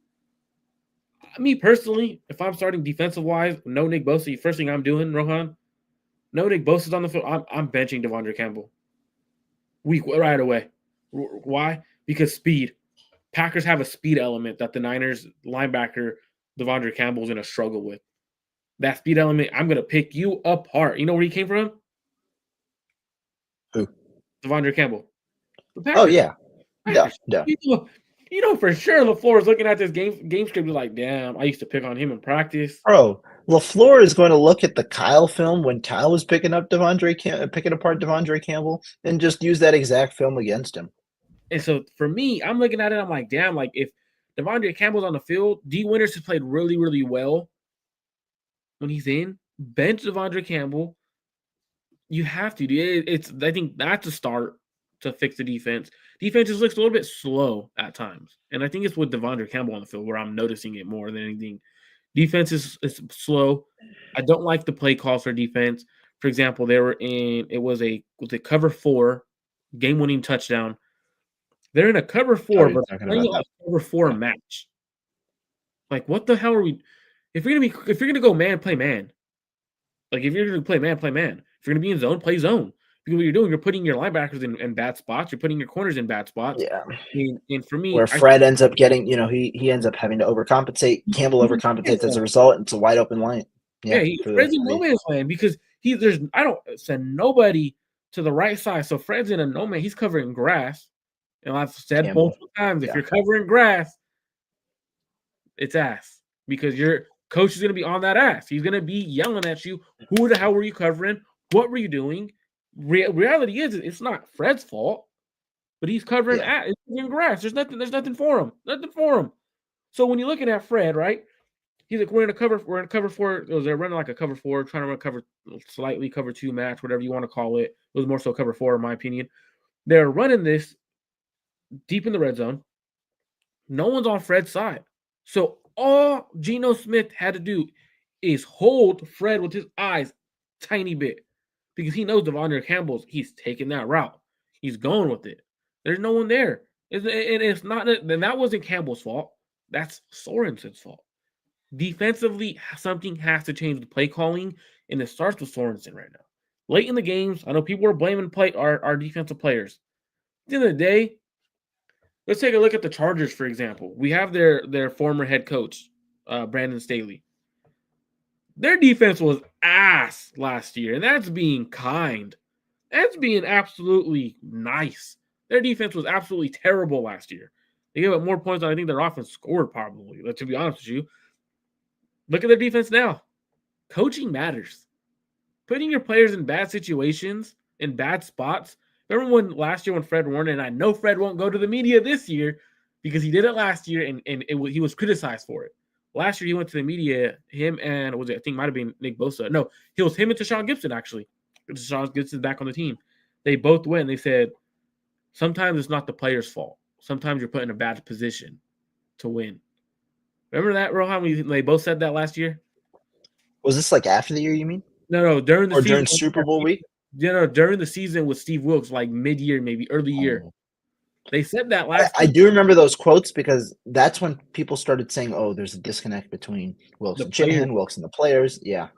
Me personally, if I'm starting defensive wise, no Nick Bosa, first thing I'm doing, Rohan, no Nick Bosa's on the field. I'm benching Devondre Campbell right away. Why? Because speed. Packers have a speed element that the Niners linebacker Devondre Campbell's going to struggle with. That speed element, I'm going to pick you apart. You know where he came from? Who? Devondre Campbell. The Packers. Oh, yeah. Packers. Yeah. You know for sure LaFleur is looking at this game script like, damn, I used to pick on him in practice. Bro, LaFleur is going to look at the Kyle film when Kyle was picking apart Devondre Campbell and just use that exact film against him. And so for me, I'm looking at it, I'm like, damn, like if Devondre Campbell's on the field, D. Winters has played really, really well when he's in. Bench Devondre Campbell. You have to. I think that's a start to fix the defense. Defense just looks a little bit slow at times. And I think it's with Devondre Campbell on the field where I'm noticing it more than anything. Defense is slow. I don't like the play calls for defense. For example, it was a cover 4, game-winning touchdown. They're in a cover 4, but they're playing a cover 4 match. Like, what the hell are we? If you're gonna go man, play man. Like, if you're gonna play man, play man. If you're gonna be in zone, play zone. Because what you're doing, you're putting your linebackers in bad spots. You're putting your corners in bad spots. Yeah. And for me, where Fred ends up getting, he ends up having to overcompensate. Campbell overcompensates as a result. And it's a wide open line. Yeah, Fred's in no man's land because I don't send nobody to the right side. So Fred's in a no man. He's covering grass. And I've said multiple times, if you're covering grass, it's ass because your coach is going to be on that ass. He's going to be yelling at you. Who the hell were you covering? What were you doing? Reality is, it's not Fred's fault, but he's covering ass in grass. There's nothing for him. Nothing for him. So when you're looking at Fred, right? He's like, we're in a cover 4. They're running like a cover 4, trying to run slightly cover 2 match, whatever you want to call it. It was more so cover 4, in my opinion. They're running this deep in the red zone. No one's on Fred's side. So all Geno Smith had to do is hold Fred with his eyes tiny bit because he knows Devondre Campbell's. He's taking that route. He's going with it. There's no one there. It's not. And that wasn't Campbell's fault. That's Sorensen's fault. Defensively, something has to change the play calling, and it starts with Sorensen right now. Late in the games, I know people are blaming our defensive players. At the end of the day, let's take a look at the Chargers, for example. We have their former head coach, Brandon Staley. Their defense was ass last year, and that's being kind. That's being absolutely nice. Their defense was absolutely terrible last year. They gave up more points than I think their offense scored, probably. To be honest with you. Look at their defense now. Coaching matters. Putting your players in bad situations, in bad spots. Remember last year when Fred Warner, and I know Fred won't go to the media this year because he did it last year and he was criticized for it. Last year he went to the media, him and I think might have been Nick Bosa. No, it was him and Tashawn Gibson actually. Tashawn Gibson's back on the team. They both went and they said, sometimes it's not the player's fault. Sometimes you're put in a bad position to win. Remember that, Rohan? They both said that last year? Was this like after the year, you mean? No, during the Or season. during Super Bowl week? During the season with Steve Wilkes, like mid-year, maybe early year. Oh. They said that I, last I year. do remember those quotes because that's when people started saying, "Oh, there's a disconnect between The Wilson players. Shanahan, Wilson the players." Yeah,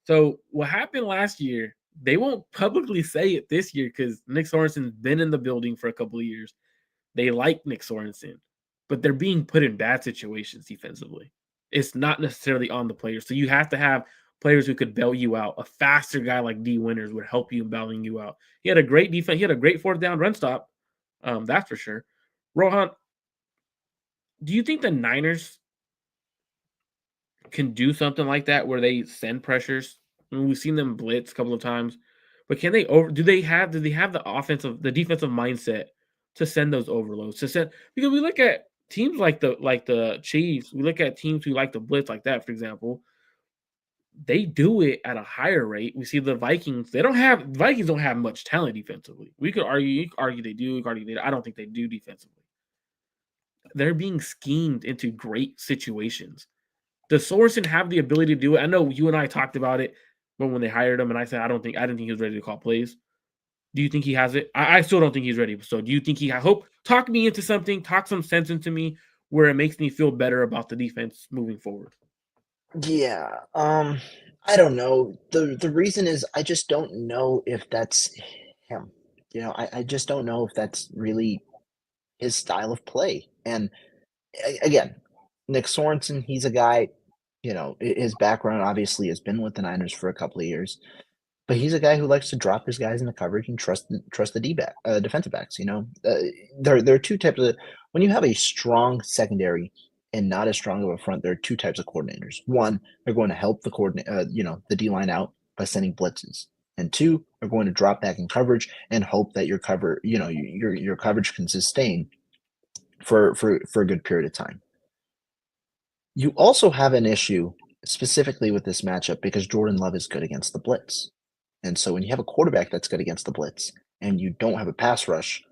So what happened last year? They won't publicly say it this year because Nick Sorensen's been in the building for a couple of years. They like Nick Sorensen, but they're being put in bad situations defensively. It's not necessarily on the players. So you have to have players who could bail you out. A faster guy like D Winters would help you in bailing you out. He had a great defense. He had a great fourth down run stop. That's for sure. Rohan, do you think the Niners can do something like that where they send pressures? I mean, we've seen them blitz a couple of times, but can they over? Do they have the defensive mindset to send those overloads to send? Because we look at teams like the Chiefs, we look at teams who like to blitz like that. For example, they do it at a higher rate. We see the Vikings. Vikings don't have much talent defensively. You could argue they do. You could argue they. I don't think they do defensively. They're being schemed into great situations. Does Sorensen have the ability to do it? I know you and I talked about it when they hired him, and I said I didn't think he was ready to call plays. Do you think he has it? I still don't think he's ready. So do you think I hope talk me into something, talk some sense into me where it makes me feel better about the defense moving forward. yeah. I don't know. The reason is I just don't know if that's him. I just don't know if that's really his style of play. And again, Nick Sorensen, he's a guy. His background obviously has been with the Niners for a couple of years. But he's a guy who likes to drop his guys in the coverage and trust the defensive backs. There are two types of when you have a strong secondary and not as strong of a front. There are two types of coordinators. One, they're going to help the D line out by sending blitzes, and two, are going to drop back in coverage and hope that your coverage can sustain for a good period of time. You also have an issue specifically with this matchup because Jordan Love is good against the blitz. And so when you have a quarterback that's good against the blitz and you don't have a pass rush,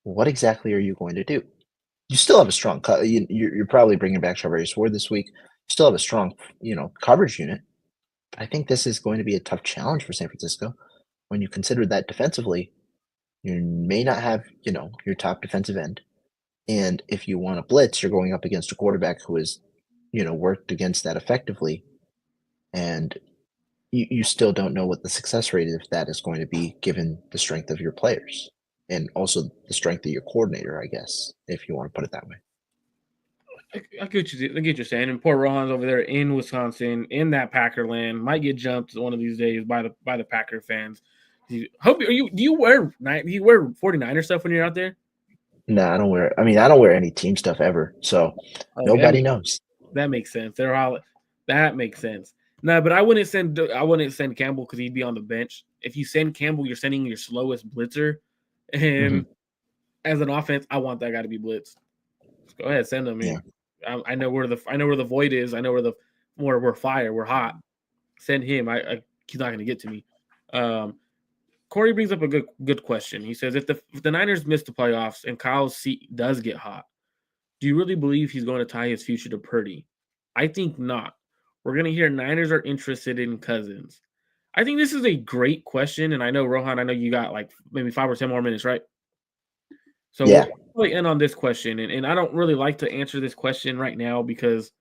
what exactly are you going to do? You still have a strong you're probably bringing back Charvarius Ward this week. You still have a strong, coverage unit. But I think this is going to be a tough challenge for San Francisco. When you consider that defensively, you may not have, your top defensive end. And if you want to blitz, you're going up against a quarterback who has, worked against that effectively. And you still don't know what the success rate of that is going to be given the strength of your players and also the strength of your coordinator, I guess, if you want to put it that way. I get you saying. And poor Rohan's over there in Wisconsin, in that Packer land, might get jumped one of these days by the Packer fans. Do you wear 49er stuff when you're out there? No, I don't wear any team stuff ever. So Okay, nobody knows. that makes sense. That makes sense. No, but I wouldn't send Campbell because he'd be on the bench. If you send Campbell, you're sending your slowest blitzer, and as an offense, I want that guy to be blitzed. Just go ahead, send him. Yeah. I know where the void is. I know where we're fire. We're hot. Send him. He's not going to get to me. Corey brings up a good question. He says if the Niners miss the playoffs and Kyle's seat does get hot, do you really believe he's going to tie his future to Purdy? I think not. We're going to hear Niners are interested in Cousins. I think this is a great question, and I know Rohan. I know you got like maybe 5 or 10 more minutes, right? So Yeah. we'll really end on this question, and I don't really like to answer this question right now because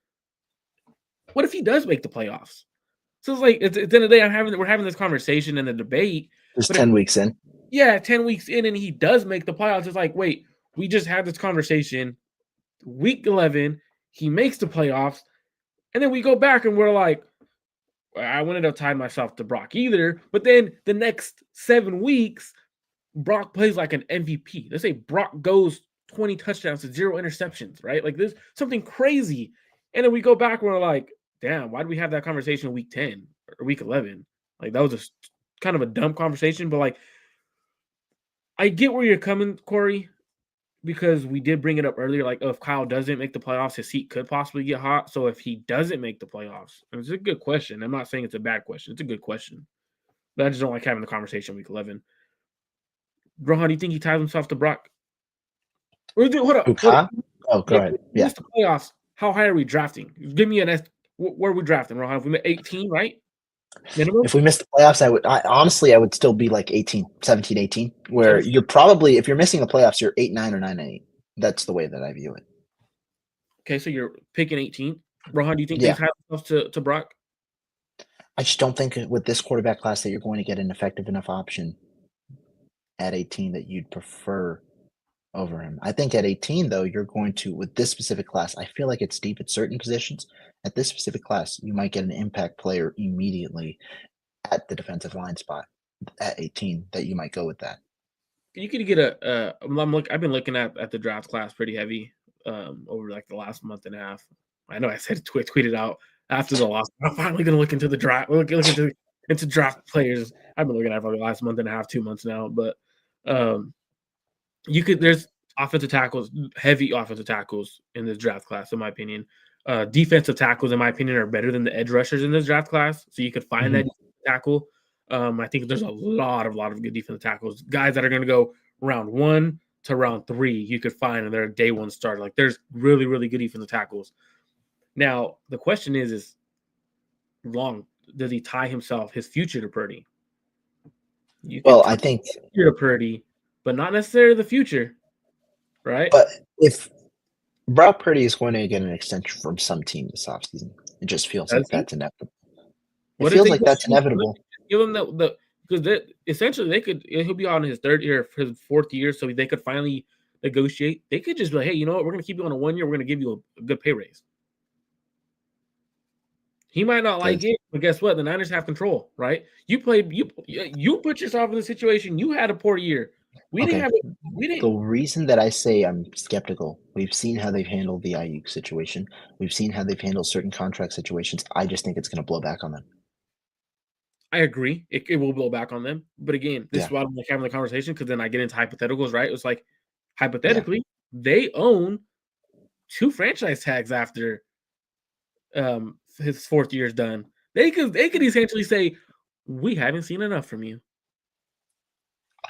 what if he does make the playoffs? So it's like at the end of the day, we're having this conversation and a debate. Just But 10 weeks in. 10 weeks in, and he does make the playoffs. It's like, wait, we just had this conversation. Week 11, he makes the playoffs, and then we go back and we're like, I wouldn't have tied myself to Brock either. But then the next 7 weeks, Brock plays like an MVP. Let's say Brock goes 20 touchdowns to 0 interceptions, right? Like this something crazy. And then we go back and we're like, damn, why did we have that conversation in week 10 or week 11? Like that was kind of a dumb conversation, but like I get where you're coming, Corey, because we did bring it up earlier. Like, if Kyle doesn't make the playoffs, his seat could possibly get hot. So if he doesn't make the playoffs, and it's a good question. I'm not saying it's a bad question. It's a good question. But I just don't like having the conversation week 11. Rohan, do you think he ties himself to Brock? Hold up. Oh, go ahead. Yeah. Missed the playoffs. How high are we drafting? Give me where are we drafting, Rohan? If we met 18, right? minimum. If we missed the playoffs, honestly, I would still be like 18, 17, 18, where 17. you're probably, if you're missing the playoffs, you're 8, 9, or 9, 8. That's the way that I view it. Okay, so you're picking 18. Rohan, do you think Yeah. they've had enough to Brock? I just don't think with this quarterback class that you're going to get an effective enough option at 18 that you'd prefer over him. I think at 18, though, you're going to, with this specific class, I feel like it's deep at certain positions. At this specific class, you might get an impact player immediately at the defensive line spot at 18 that you might go with that. You could get I've been looking at the draft class pretty heavy over like the last month and a half. I know I said tweeted out after the loss. I'm finally gonna look into the draft. Look into draft players. I've been looking at it for the last month and a half, 2 months now. But there's offensive tackles, heavy offensive tackles in this draft class, in my opinion. Defensive tackles, in my opinion, are better than the edge rushers in this draft class. So you could find that tackle. I think there's a lot of good defensive tackles, guys that are going to go round 1 to round 3. You could find, and they're a day 1 starter. Like there's really good defensive tackles. Now the question is long does he tie his future to Purdy? Well, I think to Purdy, but not necessarily the future, right? But if Brock Purdy is going to get an extension from some team this offseason, it just feels like that's inevitable. It feels like that's inevitable. Give him because essentially he'll be on his 3rd year, his 4th year, so they could finally negotiate. They could just be like, hey, you know what? We're going to keep you on a 1 year. We're going to give you a good pay raise. He might not like it, but guess what? The Niners have control, right? You put yourself in the situation. You had a poor year. We didn't. The reason that I say I'm skeptical, we've seen how they've handled the Ayuk situation. We've seen how they've handled certain contract situations. I just think it's going to blow back on them. I agree. It will blow back on them. But again, this is why I'm like having the conversation, because then I get into hypotheticals, right? It's like, hypothetically, they own 2 franchise tags after his 4th year is done. They could essentially say, we haven't seen enough from you.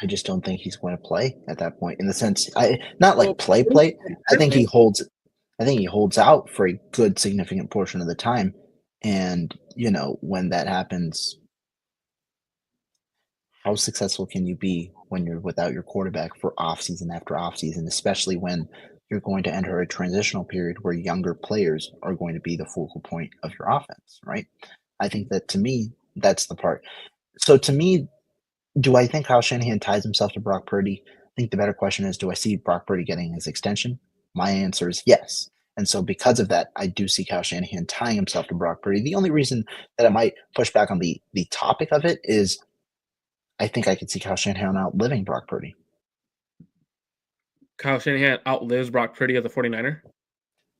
I just don't think he's going to play at that point. In the sense, not like play. I think he holds out for a good, significant portion of the time. And when that happens, how successful can you be when you're without your quarterback for offseason after offseason, especially when you're going to enter a transitional period where younger players are going to be the focal point of your offense, right? I think that, to me, that's the part. So to me, do I think Kyle Shanahan ties himself to Brock Purdy? I think the better question is, do I see Brock Purdy getting his extension? My answer is yes. And so because of that, I do see Kyle Shanahan tying himself to Brock Purdy. The only reason that I might push back on the topic of it is I think I could see Kyle Shanahan outliving Brock Purdy. Kyle Shanahan outlives Brock Purdy as a 49er?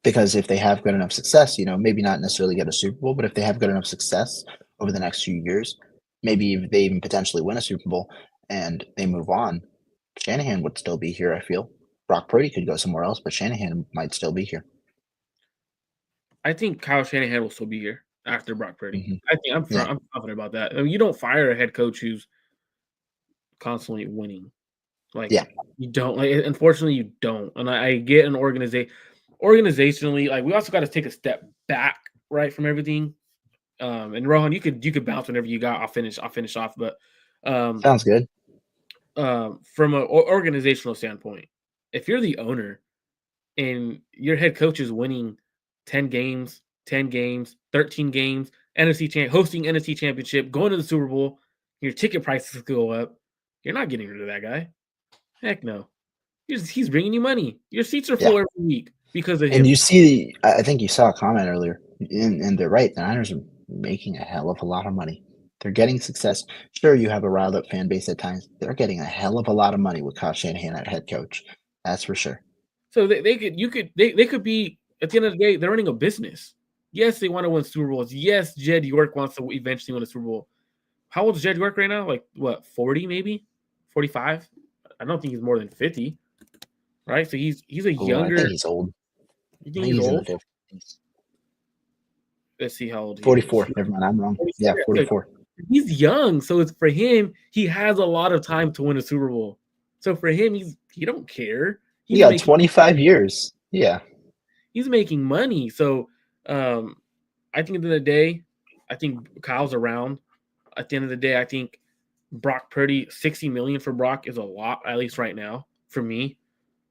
Because if they have good enough success, maybe not necessarily get a Super Bowl, but if they have good enough success over the next few years, maybe they even potentially win a Super Bowl and they move on, Shanahan would still be here, I feel. Brock Purdy could go somewhere else, but Shanahan might still be here. I think Kyle Shanahan will still be here after Brock Purdy. I'm confident about that. I mean, you don't fire a head coach who's constantly winning. You don't. Unfortunately, you don't. And I get an organizationally, like, we also got to take a step back, right, from everything. And Rohan, you could bounce whenever you got. I'll finish off, but sounds good. From an organizational standpoint, if you're the owner and your head coach is winning 10 games, 13 games, hosting NFC Championship, going to the Super Bowl, your ticket prices go up, you're not getting rid of that guy. Heck no. He's bringing you money. Your seats are full every week because of him. And you see, I think you saw a comment earlier, and they're right. The Niners are making a hell of a lot of money. They're getting success. Sure, you have a riled up fan base at times. They're getting a hell of a lot of money with Kyle Shanahan at head coach. That's for sure. So they could be, at the end of the day, they're running a business. Yes, they want to win Super Bowls. Yes, Jed York wants to eventually win a Super Bowl. How old is Jed York right now? Like, what, 40 maybe? 45? I don't think he's more than 50. Right? So he's a younger. I think he's old. You think he's old? Let's see how old he 44. is. Never mind, I'm wrong. Yeah, 44. He's young, so it's for him. He has a lot of time to win a Super Bowl. So for him, he don't care. He got 25 years. Yeah, he's making money. So I think at the end of the day, I think Kyle's around. At the end of the day, I think Brock Purdy, $60 million for Brock is a lot, at least right now for me.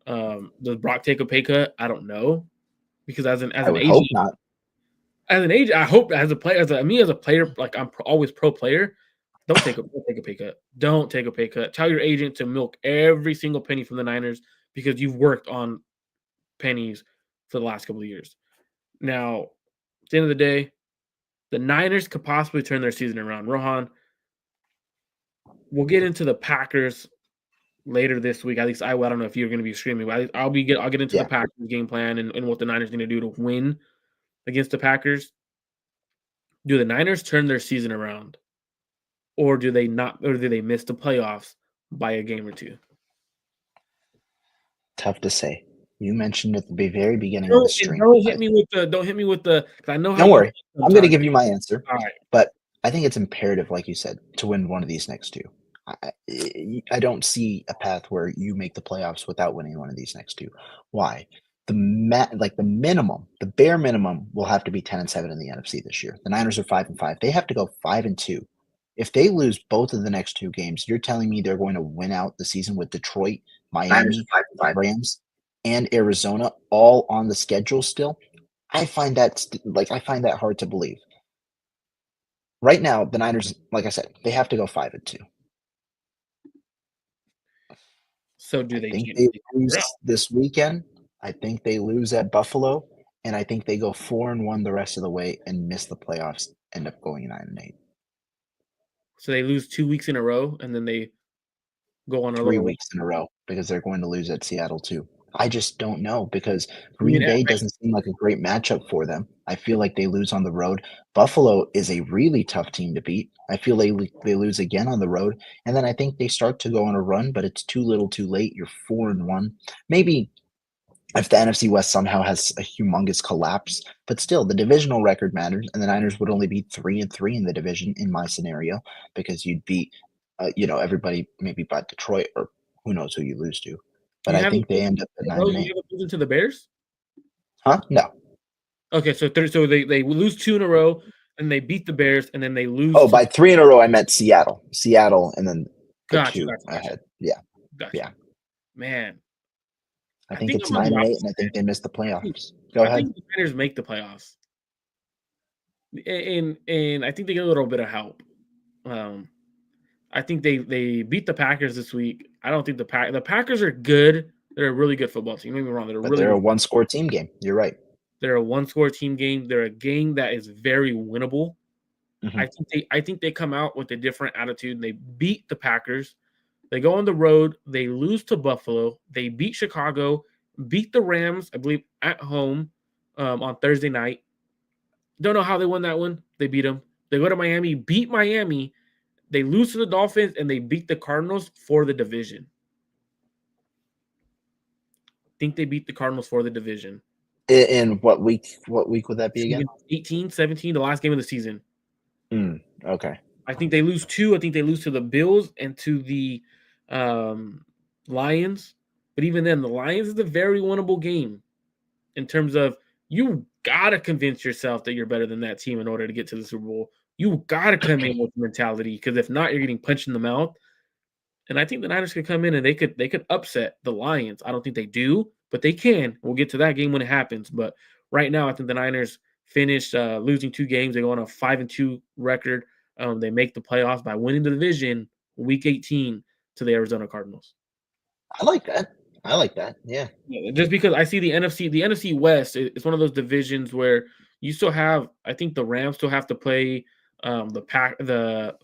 Does Brock take a pay cut? I don't know, because as I an would agent, hope not. I hope as a player, as a player, like I'm always pro player. Don't take a pay cut. Don't take a pay cut. Tell your agent to milk every single penny from the Niners because you've worked on pennies for the last couple of years. Now, at the end of the day, the Niners could possibly turn their season around. Rohan, we'll get into the Packers later this week. At least I don't know if you're going to be streaming, but I'll get into the Yeah. Packers game plan and what the Niners need to do to win against the Packers. Do the Niners turn their season around, or do they not, or do they miss the playoffs by a game or two? Tough to say. You mentioned at the very beginning of the stream. Don't hit me with the. Because I know how Don't you worry. I'm going to sometimes. give you my answer. All right. But I think it's imperative, like you said, to win one of these next two. I don't see a path where you make the playoffs without winning one of these next two. Why? The minimum, the bare minimum will have to be 10-7 in the NFC this year. The Niners are 5-5. They have to go 5-2. If they lose both of the next two games, you're telling me they're going to win out the season with Detroit, Miami, Rams, and Arizona all on the schedule still? I find that hard to believe. Right now, the Niners, like I said, they have to go 5-2. So do I they? think they lose this weekend. I think they lose at Buffalo, and I think they go 4-1 the rest of the way and miss the playoffs. End up going 9-8. So they lose 2 weeks in a row, and then they go on a 3 little. weeks in a row because they're going to lose at Seattle too. I just don't know because You mean Green Bay doesn't seem like a great matchup for them. I feel like they lose on the road. Buffalo is a really tough team to beat. I feel they lose again on the road, and then I think they start to go on a run, but it's too little, too late. You're 4-1. Maybe if the NFC West somehow has a humongous collapse, but still, the divisional record matters, and the Niners would only be 3-3 in the division in my scenario because you'd beat, everybody maybe but Detroit or who knows who you lose to. But you I have think they end up at 9 you and 8. have losing to the Bears. Huh? No. Okay, so they lose 2 in a row, and they beat the Bears, and then they lose. Oh, by 3 in a row, I meant Seattle, and then the Gotcha. two ahead. Yeah, Gotcha. yeah. Man, I think think it's I'm on 9 the and 8, opposite and I think they missed the playoffs. Go I ahead. think the Niners make the playoffs, and I think they get a little bit of help. I think they beat the Packers this week. I don't think the Packers are good. They're a really good football team. Don't get me wrong. But they're a one-score team game. You're right. They're a one-score team game. They're a game that is very winnable. Mhm. I think they come out with a different attitude. They beat the Packers. They go on the road. They lose to Buffalo. They beat Chicago. Beat the Rams, I believe, at home on Thursday night. Don't know how they won that one. They beat them. They go to Miami, beat Miami. They lose to the Dolphins, and they beat the Cardinals for the division. I think they beat the Cardinals for the division. In what week? What week would that be again? 18, 17, the last game of the season. Okay. I think they lose 2. I think they lose to the Bills and to the Lions. But even then, the Lions is a very winnable game in terms of you got to convince yourself that you're better than that team in order to get to the Super Bowl. You got to come in with mentality because if not, you're getting punched in the mouth. And I think the Niners could come in and they could upset the Lions. I don't think they do, but they can. We'll get to that game when it happens. But right now, I think the Niners finished losing 2 games. They go on a 5-2 record. They make the playoffs by winning the division week 18 to the Arizona Cardinals. I like that. Yeah. Just because I see the NFC West is one of those divisions where you still have, I think the Rams still have to play the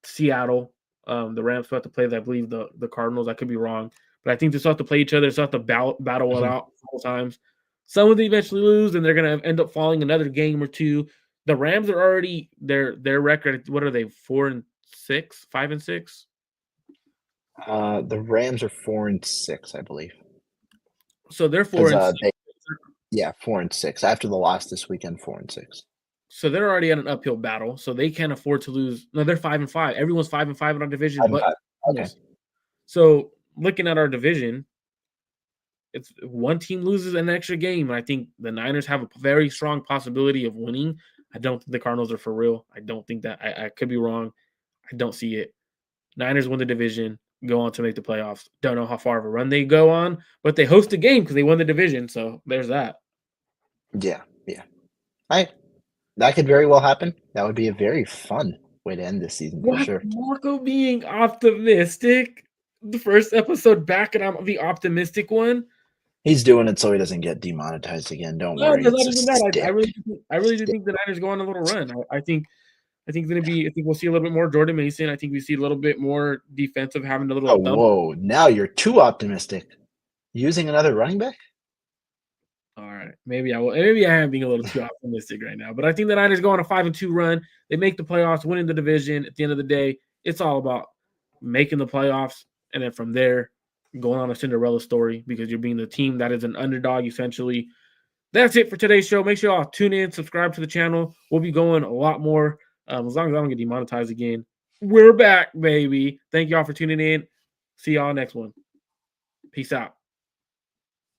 Seattle. The Rams still have to play, I believe, the Cardinals. I could be wrong, but I think they still have to play each other. They still have to battle it out several times. Some of them eventually lose, and they're going to end up falling another game or two. The Rams are already their record. What are they? 4-6, 5-6. The Rams are 4-6, I believe. So they're 4-6. 4-6 after the loss this weekend. 4-6. So they're already at an uphill battle. So they can't afford to lose. No, they're 5-5. Everyone's 5-5 in our division, but okay. So looking at our division, it's one team loses an extra game. And I think the Niners have a very strong possibility of winning. I don't think the Cardinals are for real. I don't think that. I could be wrong. I don't see it. Niners win the division, go on to make the playoffs. Don't know how far of a run they go on, but they host a game because they won the division. So there's that. Yeah, yeah. I That could very well happen. That would be a very fun way to end this season for What? sure. Marco being optimistic? The first episode back, and I'm the optimistic one. He's doing it so he doesn't get demonetized again. Don't No, worry. there's It's not a even that. I stick. really do Stick. think the Niners go on a little run. I think we'll see a little bit more Jordan Mason. I think we see a little bit more defensive having a little Oh, thump. whoa. Now you're too optimistic. Using another running back? All right, maybe I will. Maybe I am being a little too optimistic right now, but I think the Niners go on a 5-2 run. They make the playoffs, winning the division. At the end of the day, it's all about making the playoffs, and then from there, going on a Cinderella story because you're being the team that is an underdog essentially. That's it for today's show. Make sure y'all tune in, subscribe to the channel. We'll be going a lot more as long as I don't get demonetized again. We're back, baby. Thank y'all for tuning in. See y'all next one. Peace out.